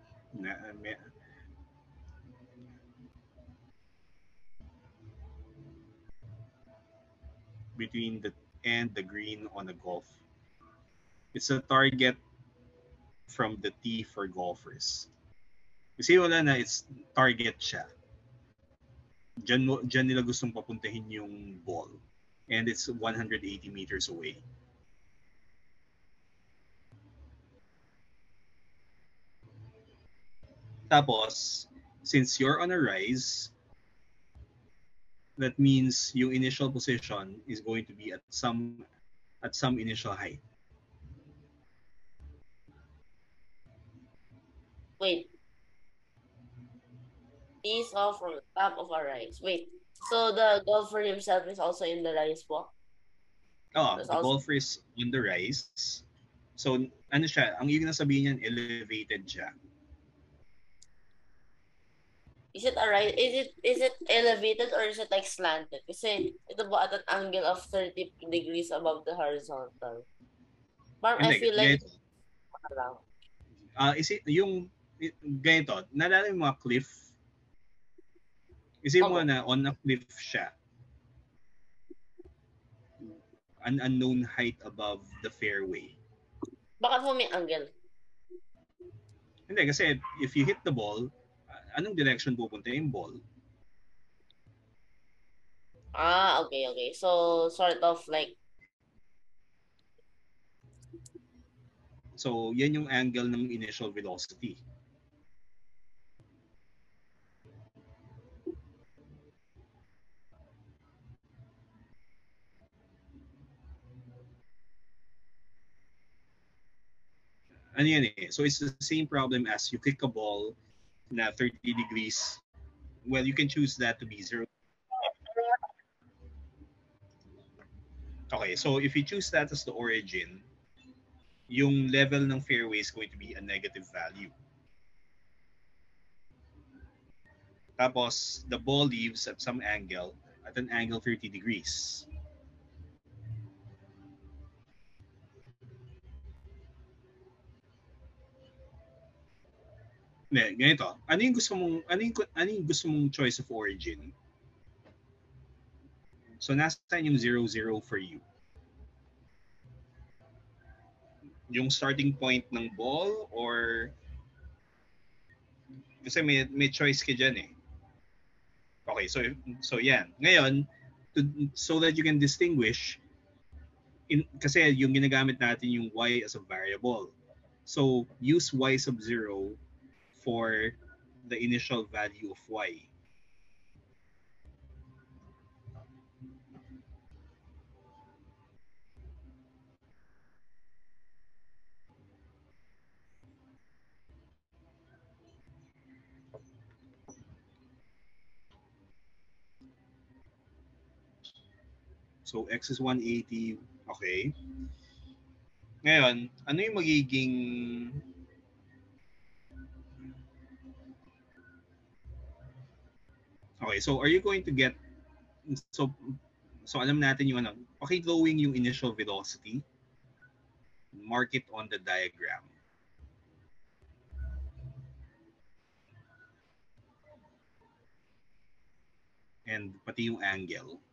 Between the green on the golf. It's a target from the tee for golfers. Kasi wala na, it's target siya. Diyan nila gustong papuntahin yung ball. and it's 180 meters away. Tapos, since you're on a rise, that means yung initial position is going to be at some initial height. Wait, he's off from the top of a rise. Wait, so the golfer himself is also in the rise walk? Oh, That's the also, golfer is on the rise. So, ano siya, ang ibig na sabihin niyan, elevated siya. is it a rise? Is it elevated or is it like slanted? Kasi ito po at an angle of 30 degrees above the horizontal. Parang I Hindi, feel like ganito. parang, Ganito, naalala yung mga cliff? Isipin mo opo. na on a cliff siya. An unknown height above the fairway. Bakit po may angle? Hindi, kasi if you hit the ball, anong direction pupunta yung ball? Okay. So, sort of like, So, yan yung angle ng initial velocity. Ano yan eh? So, it's the same problem as you kick a ball na 30 degrees. Well, you can choose that to be 0. Okay, so if you choose that as the origin, yung level ng fairway is going to be a negative value. Tapos, the ball leaves at some angle, at an angle 30 degrees. Hindi, ganito. Ano yung gusto mong choice of origin? So, nasaan yung 0, 0 for you? Yung starting point ng ball or kasi may choice ka dyan eh. Okay, so yan. Ngayon, so that you can distinguish, kasi yung ginagamit natin yung y as a variable. So, use y sub 0 for the initial value of y. So, x is 180. Okay. Ngayon, ano yung magiging Okay, so are you going to get so alam natin yung ano, drawing yung initial velocity. Mark it on the diagram. And pati yung angle.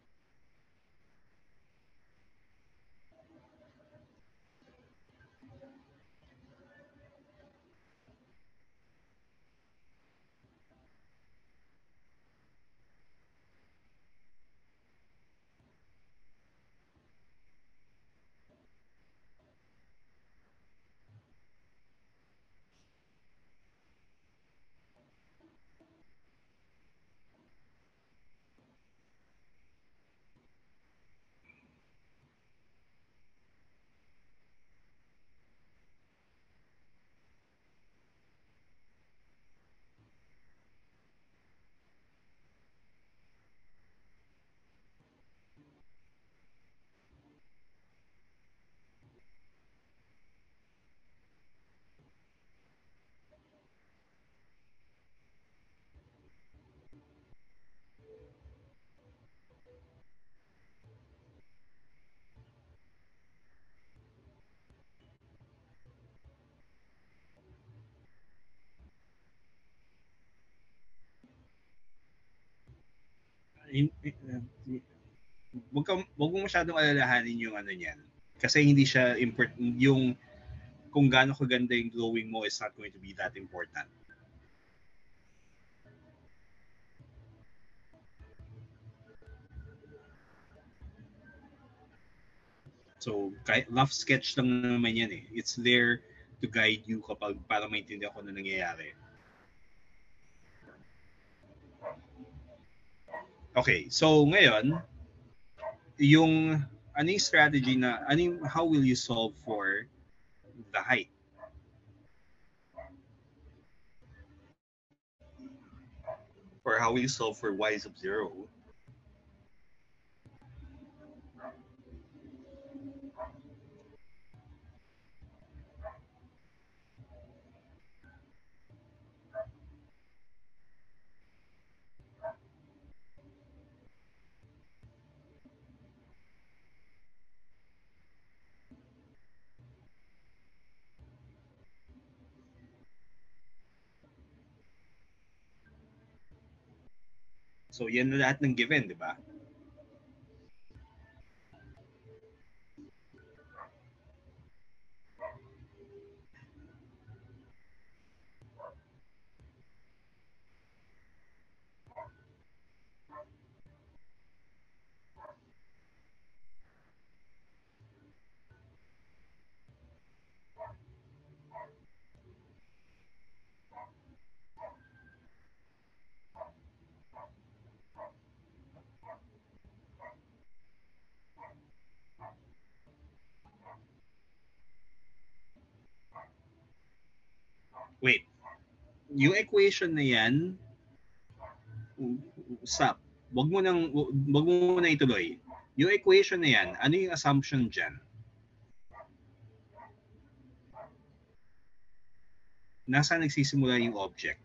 Wag mo masyadong alalahanin yung ano niyan. Kasi hindi siya important. Yung kung gaano kaganda yung drawing mo is not going to be that important. So, rough sketch lang naman yan eh. It's there to guide you para maintindihan ko na nangyayari. Okay, so ngayon, ano yung strategy how will you solve for the height? Or how will you solve for y sub 0? So, yan na lahat ng given, di ba? Wait. Yung equation na yan, wag mo na ituloy. Yung equation na yan, ano yung assumption dyan? Nasaan nagsisimula yung object?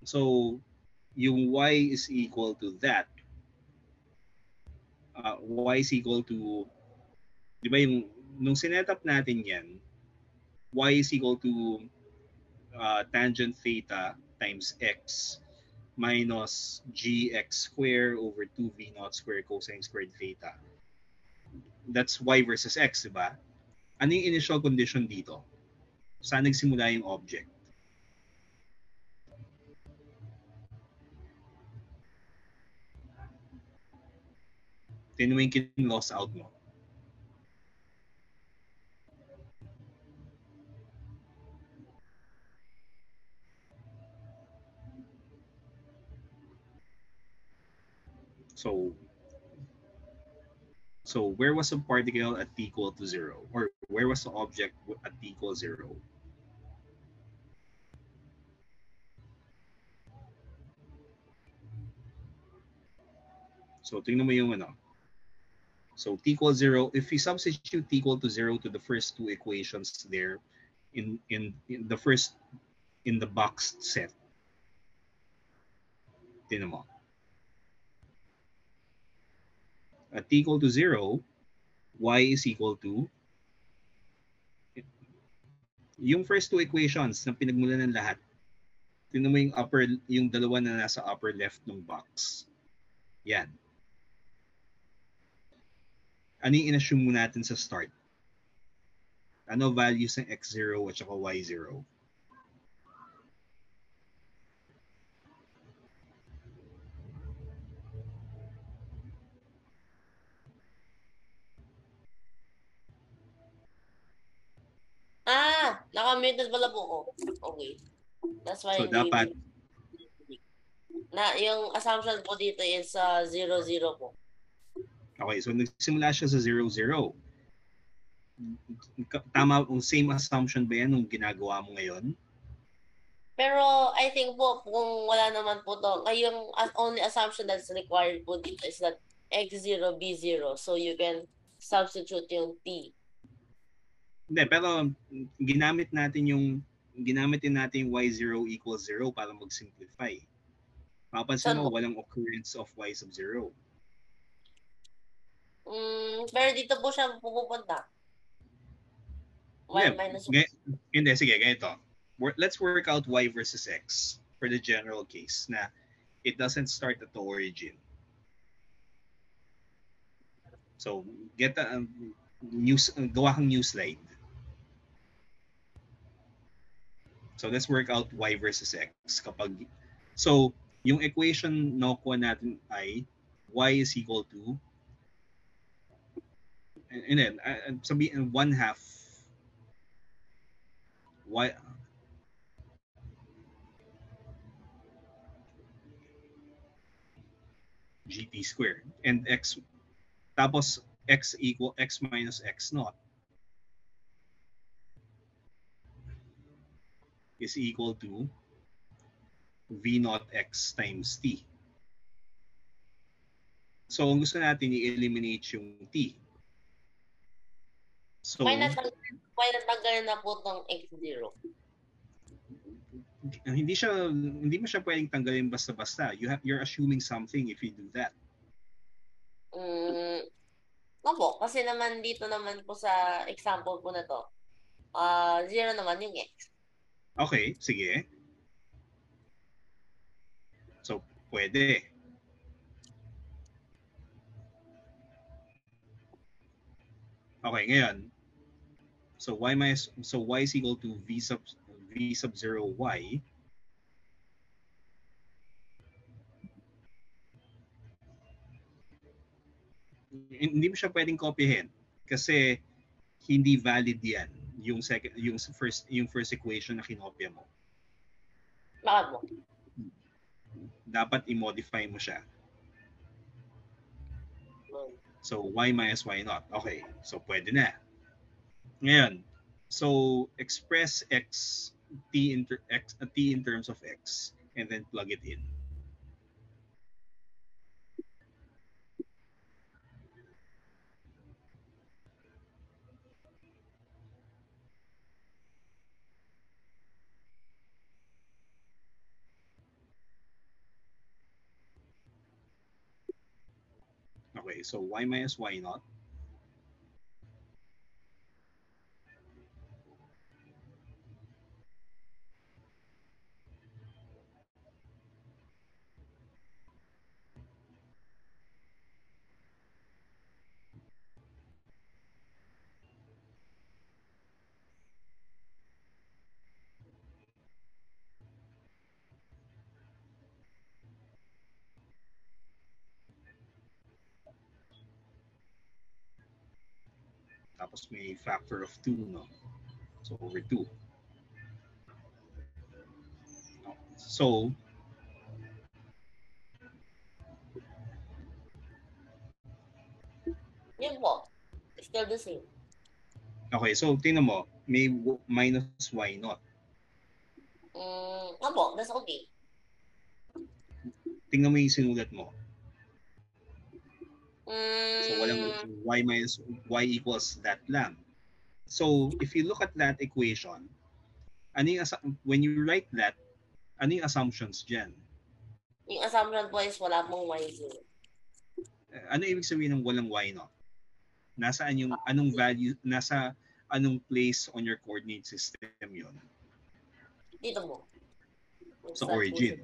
So, yung y is equal to that. Y is equal to, di ba nung sinetup natin yan, y is equal to tangent theta times x minus gx squared over 2v naught squared cosine squared theta. That's y versus x, di ba? Ano yung initial condition dito? Saan nagsimula yung object? Tingnan mo yung kin-loss out mo. So where was the particle at t equal to 0? Or where was the object at t equal 0? So tingnan mo yung ano. So t equals 0, if we substitute t equal to 0 to the first two equations there in the boxed set. Tingnan mo. At t equal to 0, y is equal to yung first two equations na pinagmulan ng lahat. Tingnan mo yung dalawa na nasa upper left ng box. Yan. Ano yung in-assume mo natin sa start? Ano values ng x0 at saka y0? Naka-muted pala po ko. Okay. That's why So dapat yung assumption po dito is 0, 0 po. Okay, so nagsimula siya sa 0, 0. Tama, same assumption ba yan nung ginagawa mo ngayon? Pero I think po, kung wala naman po to, yung only assumption that's required po dito is that x0, b0. So you can substitute yung t. Hindi, pero ginamit din natin yung y0 equals 0 para mag-simplify. Mapapansin Saan mo, po? walang occurrence of y sub 0. Pero dito po siya pupunta. Y minus Hindi, sige, ganito. Let's work out y versus x for the general case na it doesn't start at the origin. So, gawa kang new slide. So, let's work out y versus x. So, yung equation na kuha natin ay y is equal to, and then, sabihin, 1/2 y, gt squared, and x, tapos x minus x naught is equal to v naught x times t. So, ang gusto natin i-eliminate yung t. So, Why natanggalin na po itong x0? hindi mo siya pwedeng tanggalin basta-basta. You're assuming something if you do that. Opo, kasi naman dito naman po sa example po na to, 0 naman yung x. Okay, sige. So, pwede. Okay, ngayon. So y is equal to v sub 0 y. Hindi mo siya pwedeng kopyahin kasi hindi valid yan yung first equation na kinopya mo. Bakit mo? Dapat i-modify mo siya. So y minus y naught. Okay, so pwede na. Ngayon, so express t in terms of x and then plug it in. Okay, so y minus y naught. Tapos may factor of 2, no? So over 2. So, Yun po. Still the same. okay, so tingnan mo, may minus y naught. Opo, that's okay. Tingnan mo yung sinulat mo. So walang y minus y equals that lang. So if you look at that equation, when you write that, ano yung assumptions dyan? Yung assumption po is wala pong y0. Ano ibig sabihin ng walang y naught? Nasaan yung anong value, nasa anong place on your coordinate system yon? Dito mo. Sa origin.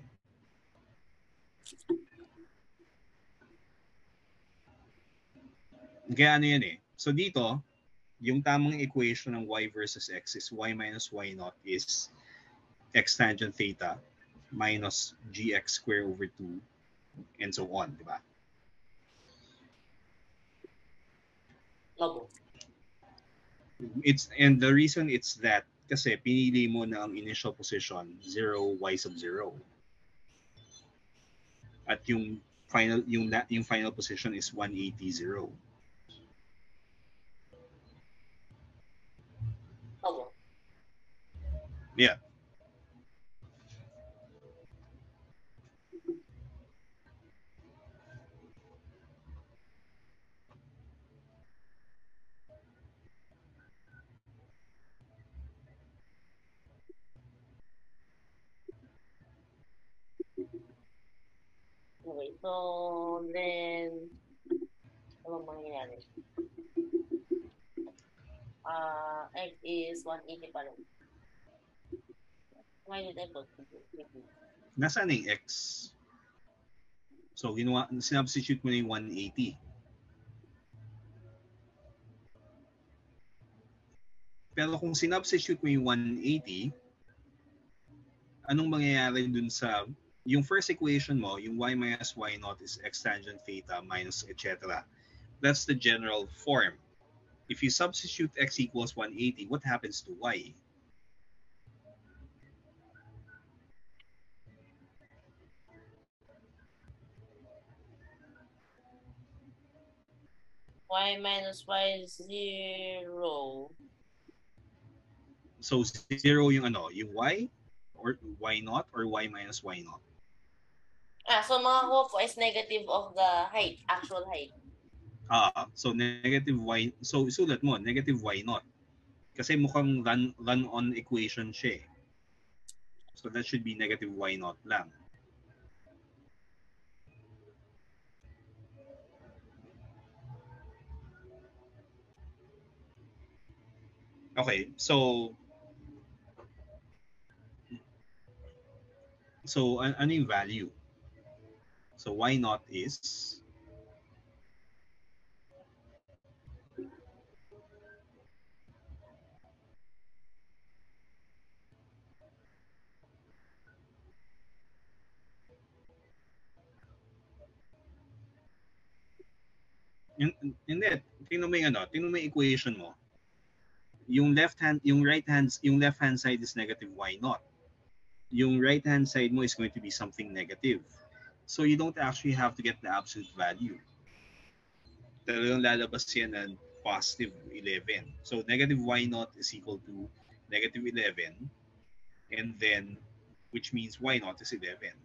Kaya ano yan eh. So dito, yung tamang equation ng y versus x is y minus y naught is x tangent theta minus gx squared over 2 and so on, di ba? Opo. And the reason it's that kasi pinili mo na ang initial position 0 y sub 0. At yung final position is 180 0. Opo. Yeah. So, then, ano mangyayari? X is 180 pa rin. Why did I put 50? Nasaan na yung X? So, sinubstitute mo na yung 180. Pero kung sinubstitute mo yung 180, anong mangyayari dun sa yung first equation mo, yung y minus y naught is x tangent theta minus etc. That's the general form. If you substitute x equals 180, what happens to y? Y minus y is 0. So 0 yung ano, yung y or y naught or y minus y naught. So makakuha po is negative of the height, actual height. So negative y, so isulat mo, negative y naught. Kasi mukhang run-on equation siya eh. So that should be negative y naught lang. Okay, so ano yung value? So y naught is hindi, tingnan mo yung ano, tingnan mo yung equation mo. Yung left hand side is negative y naught. Yung right hand side mo is going to be something negative. So you don't actually have to get the absolute value. Talagang lalabas yan ng positive 11. So negative y naught is equal to negative 11, and then which means y naught is 11.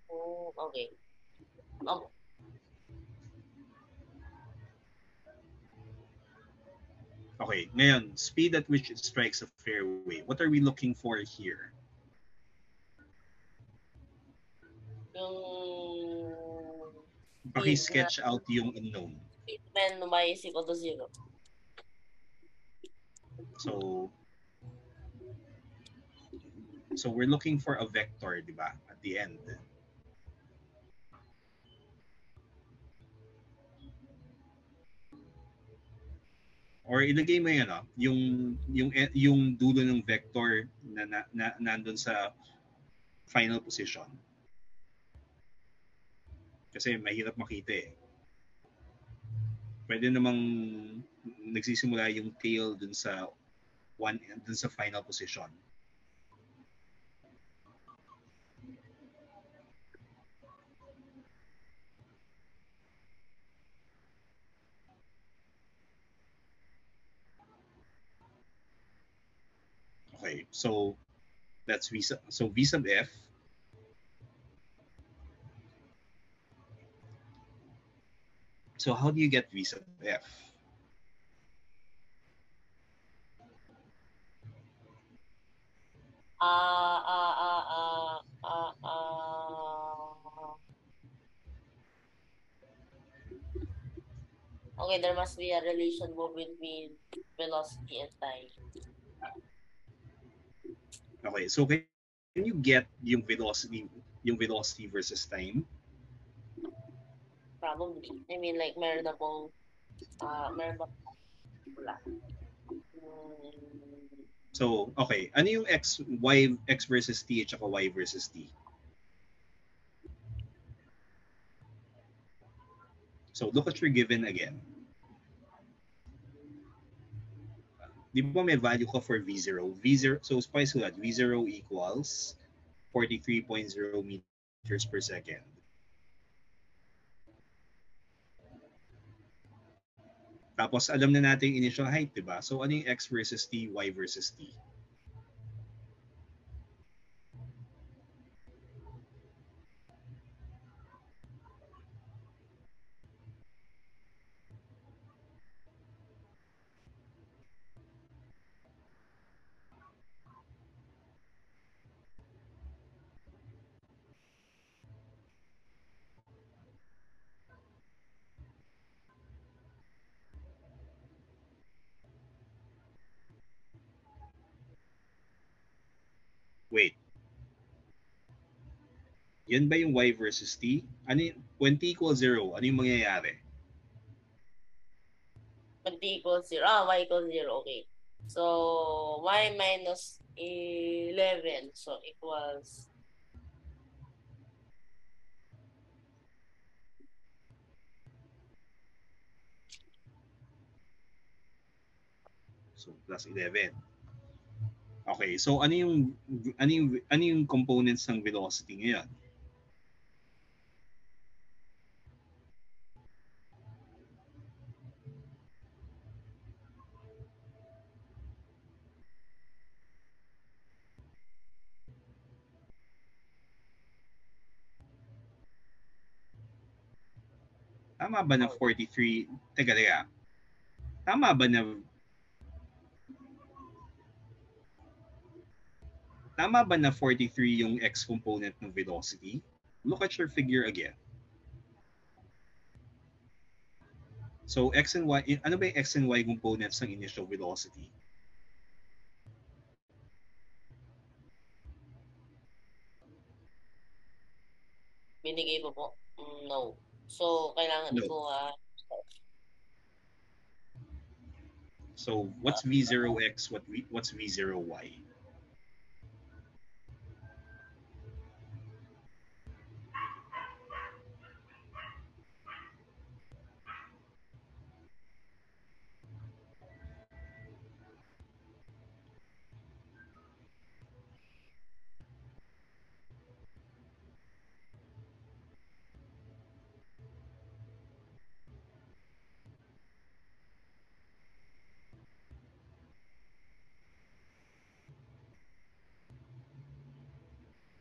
Oh, okay. Okay, ngayon, speed at which it strikes a fairway. What are we looking for here? Yung Paki-sketch out yung unknown. speed when y is equal to 0. So we're looking for a vector, di ba, at the end. Or ilagay mo yan, yung dulo ng vector na nandun sa final position. Kasi mahirap makita eh. Pwede namang nagsisimula yung tail dun sa final position. Okay, so that's V sub f. So how do you get V sub f? Okay, there must be a relation between velocity and time. Okay, so can you get yung velocity versus time? Probably. I mean, like, meron ba wala. So, okay. Ano yung x versus t at saka y versus t? So, look at your given again. Di ba may value ka for V0? So, spice ko that. V0 equals 43.0 meters per second. Tapos, alam na natin yung initial height, di ba? So, ano yung x versus t, y versus t? Wait. Yan ba yung y versus t? Ano yung, when t equals 0, ano yung mangyayari? When t equals 0. Y equals 0. Okay. So, y minus 11. So, equals So, plus 11. Okay, so ano yung components ng velocity ngayon? Tama ba na 43? Teka. Tama ba na 43 yung x component ng velocity? Look at your figure again. So x and y, ano ba yung x and y components ng initial velocity? binigay po po. No. So, kailangan No. ikuha. So what's v0x? What's v0y?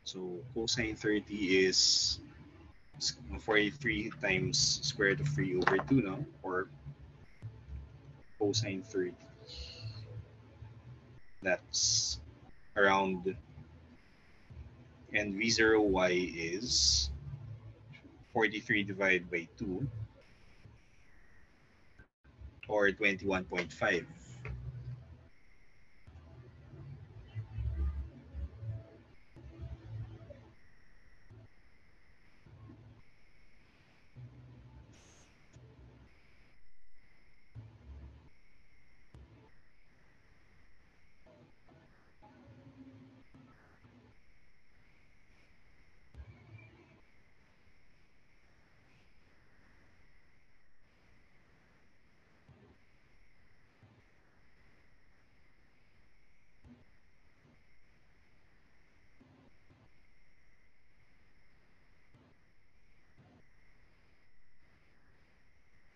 So cosine 30 is 43 times square root of 3 over 2 now, or cosine 30. That's around, and v0y is 43 divided by 2, or 21.5.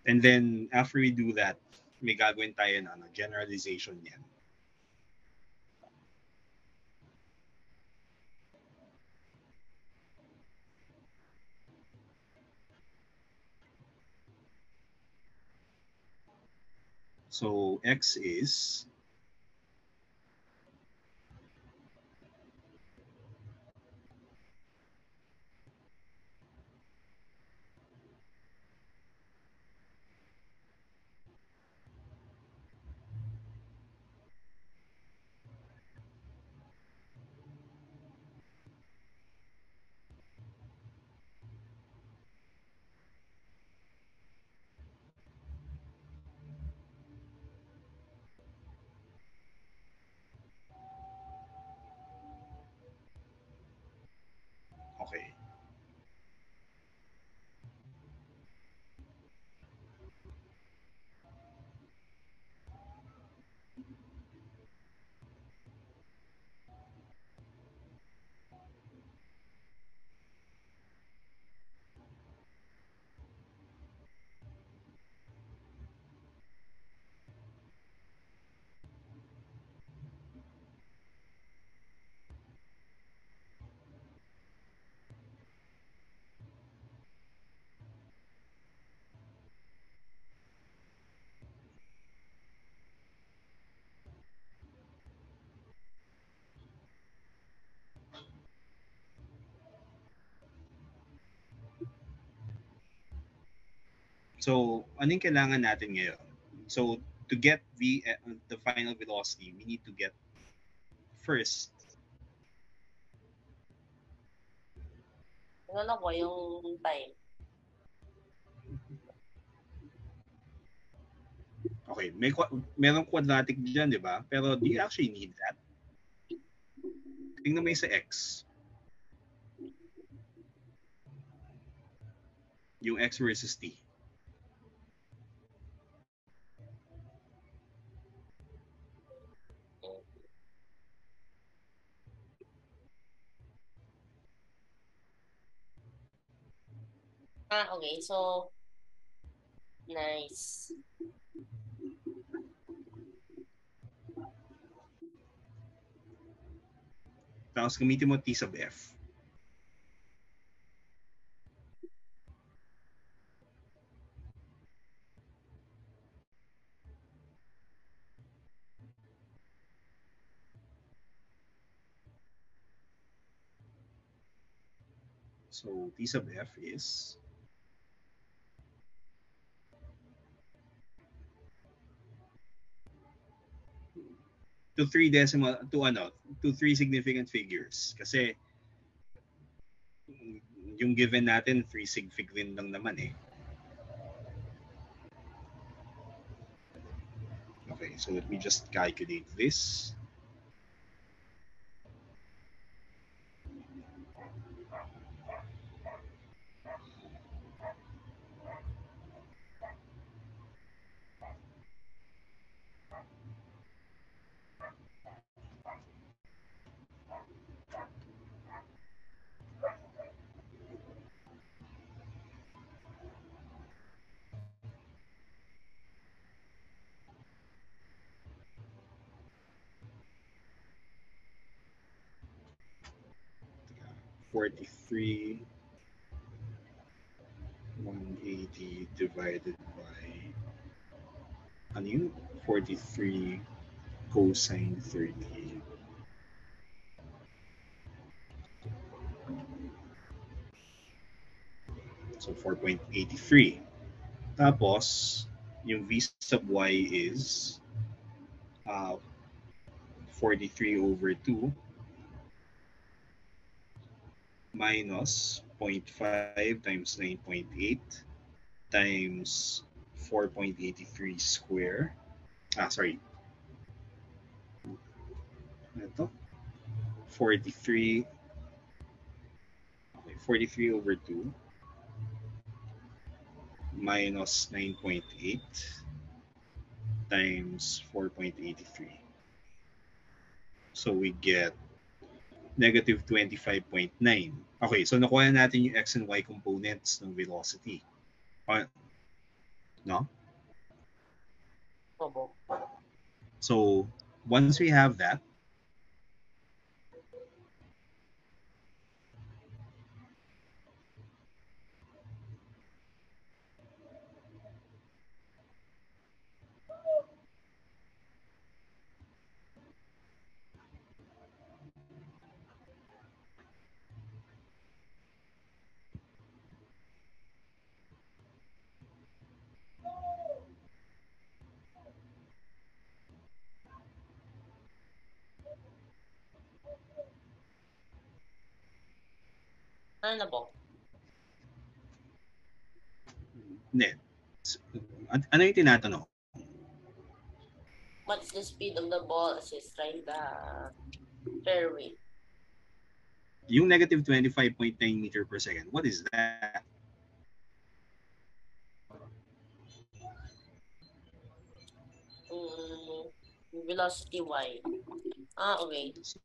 And then after we do that, may gagawin tayo na generalization yan. So x is okay. So, anong kailangan natin ngayon? So, to get the final velocity, we need to get first Ano po, yung time. Okay, merong quadratic dyan, di ba? Pero do you actually need that? Tingnan mo yung sa x. Yung x versus t. Okay. So, nice. Tapos gamitin mo t sub f. So t sub f is to three significant figures. Kasi yung given natin, 3 sig fig rin lang naman eh. Okay, so let me just calculate this. $43,180 divided by ano yun? 43 cosine 30. So 4.83. Tapos, yung v sub y is 43 over 2 minus 0.5 times 9.8 times 4.83 square. Sorry. Ito. 43. Okay, 43 over 2 minus 9.8 times 4.83. So we get negative 25.9. Okay, so nakuha natin yung x and y components ng velocity. No? Opo. So once we have that, Ano po? hindi. Ano yung tinatanong? What's the speed of the ball as it strikes the fairway? Yung negative 25.9 meter per second, what is that? Velocity y. Okay. So,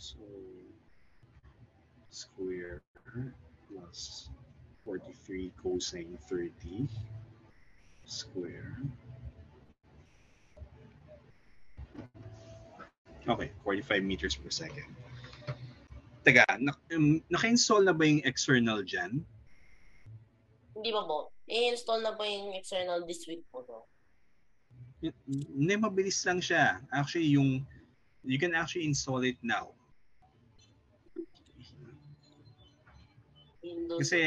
So, square plus 43 cosine 30 square Okay, 45 meters per second. Teka, naka-install na ba yung external dyan? Hindi pa po. I-install na po yung external this week po. No? Hindi, mabilis lang siya. Actually, you can actually install it now. Windows. Kasi,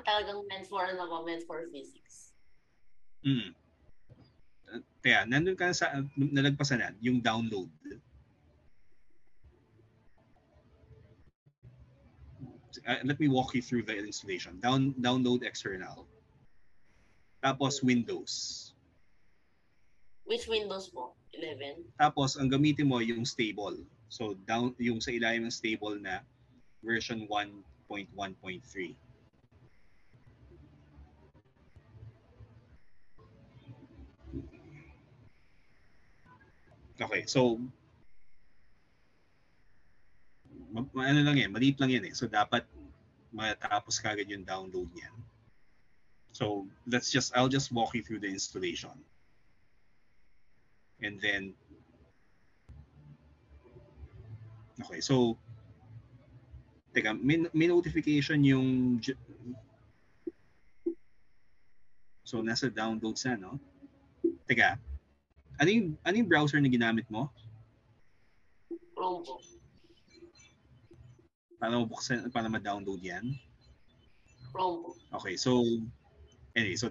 talagang meant for physics. Kaya, nandun ka sa, nalagpasan na, yung download. Let me walk you through the installation. Download external. Tapos Windows. Which Windows po? 11? Tapos, ang gamitin mo yung stable. So, yung sa ilalim ng stable na version 1.1.3. Okay, so ano lang yan, maliit lang yan eh. So dapat matapos kagad yung download niyan. So I'll just walk you through the installation. And then okay, so teka, may notification yung so nasa downloads na, no? Teka, ano yung browser na ginamit mo? Chrome po. Para mabuksan, para ma-download yan? Chrome po. Okay, so anyway, so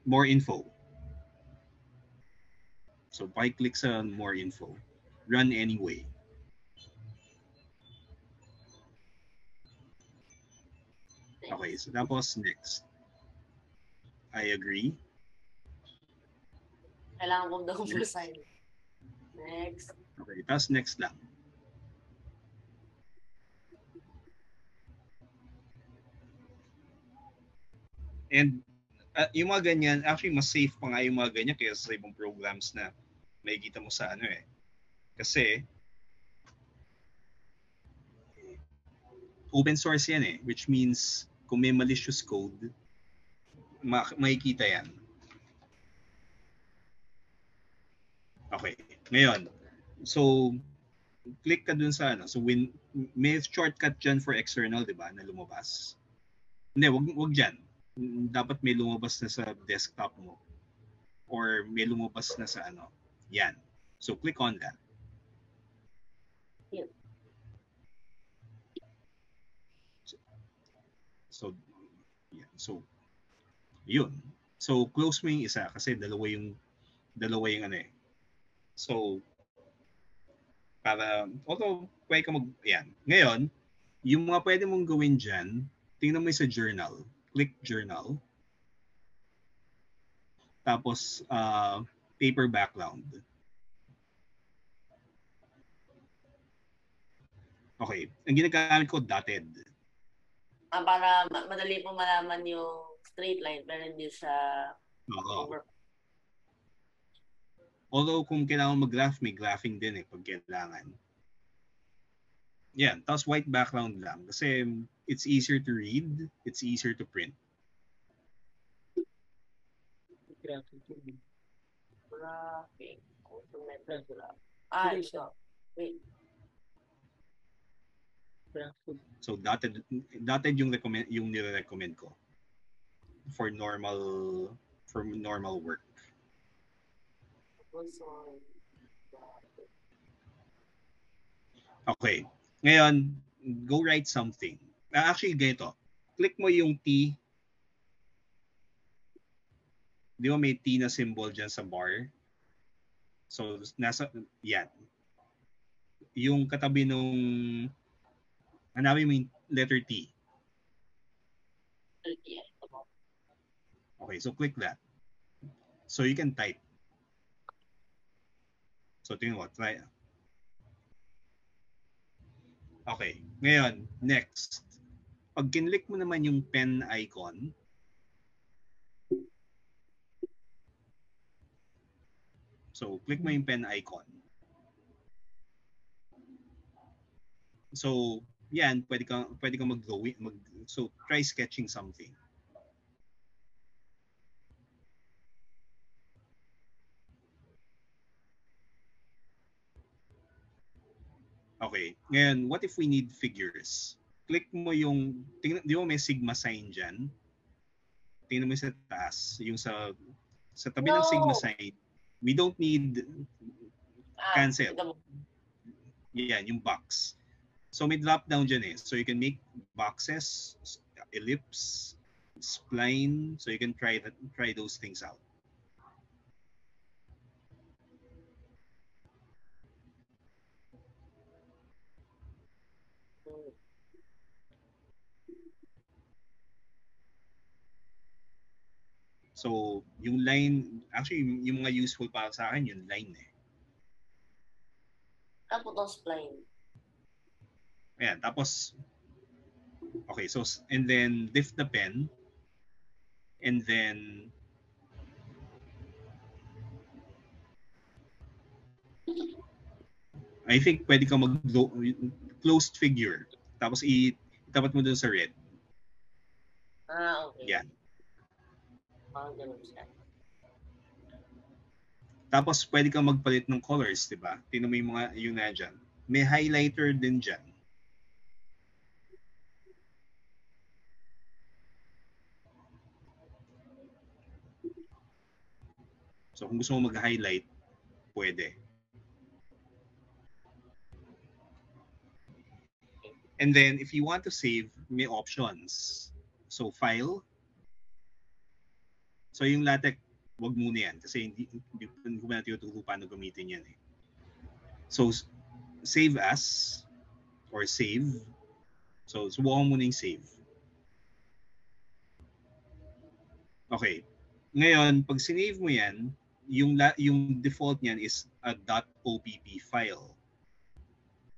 more info. So click sa more info. Run anyway. Okay, so tapos next. I agree. Kailangan kong daw sign. Next. Okay, tapos next lang. And yung mga ganyan, actually mas safe pa nga yung mga ganyan kaysa sa ibang programs na makikita mo sa ano eh. Kasi open source yan eh, which means kung may malicious code, makikita yan. Okay, ngayon, so click ka dun sa ano, so may shortcut dyan for external, di ba, na lumabas. Hindi, wag dyan. Dapat may lumabas na sa desktop mo or may lumabas na sa ano, yan. So click on that. Yeah. So yeah, so yun. So close mo yung isa kasi dalawa yung ano eh. So para although pwede ka yan. Ngayon, yung mga pwede mong gawin dyan, tingnan mo yung sa journal. Click journal. Tapos paper background. Okay. Ang ginagamit ko, dotted. Para madali po malaman yung straight line pero hindi siya over. Although kung kailangan mag-graph, may graphing din eh pag kailangan. Yan. Tapos white background lang. Kasi it's easier to read, it's easier to print. Graphing. Wait. So dotted yung nire-recommend ko for normal work. Okay. Ngayon, go write something. Actually, ganito. Click mo yung T. Di ba may T na symbol dyan sa bar? So, yan. Yung katabi nung, hanapin mo yung letter T. Okay, so click that. So you can type. So tingnan mo, try. Okay, ngayon, next. Pag kinlik mo naman yung pen icon, so click mo yung pen icon. So yan, pwede ka mag-drawing, so try sketching something. Okay. Ngayon, what if we need figures? Click mo yung, tingnan, di ba may sigma sign dyan? Tingnan mo sa taas, yung sa tabi ng sigma No! sign, we don't need cancel. ito mo. Yan, yung box. So may drop down dyan eh. So you can make boxes, ellipse, spline, so you can try those things out. So, yung line, actually, yung mga useful para sa akin, yung line eh. Tapos itong spline. Ayan, tapos, okay, so, and then lift the pen, and then, I think pwede ka closed figure, tapos itapat mo dun sa red. Okay. Yan. Ganun siya. Tapos pwede kang magpalit ng colors, di ba? Tingnan mo yung mga yung na dyan. May highlighter din dyan. So kung gusto mo mag-highlight, pwede. And then if you want to save, may options. So file. So yung LaTeX, wag muna yan kasi hindi ko na tinuturo paano gamitin yan eh. So save as or save. So subukan mo muna yung save. Okay. Ngayon, pag sinave mo yan, yung default niyan is a .opp file.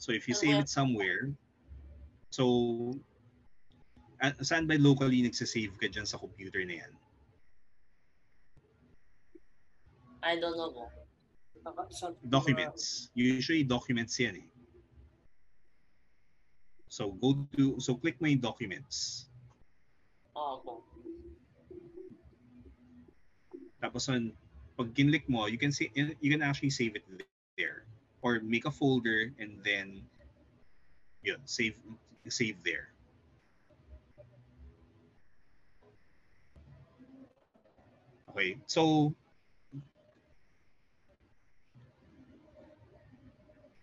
So if you save it somewhere, so saan ba locally nagsasave ka dyan sa computer na yan? I don't know. Documents. Usually documents yan eh. So click mo yung documents. Okay. Tapos pag kinlik mo, you can actually save it there. Or make a folder and then yun, save there. Okay. So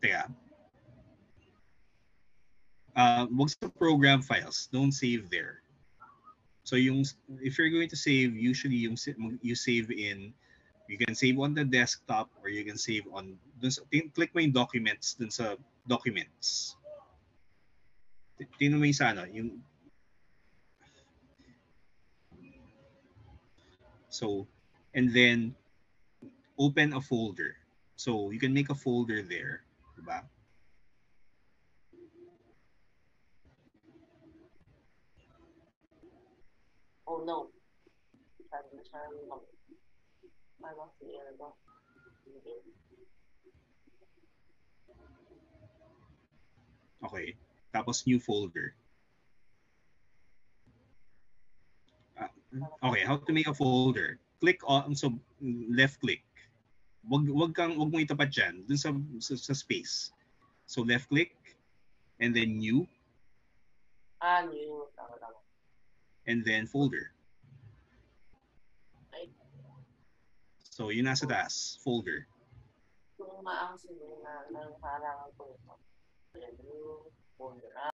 teka. Wag sa program files, don't save there. So if you're going to save, usually you save in, you can save on the desktop or you can save on, click mo yung documents dun sa documents. Tingnan mo yung sa ano, yung, so, and then open a folder. So you can make a folder there, diba? Oh no. Okay. Tapos new folder. Okay, how to make a folder? Click on, so left click. Wag mo itapat diyan dun sa space. So left click and then new. New. And then folder. Right. So yun nasa taas, folder. Kung maangsin na parang folder.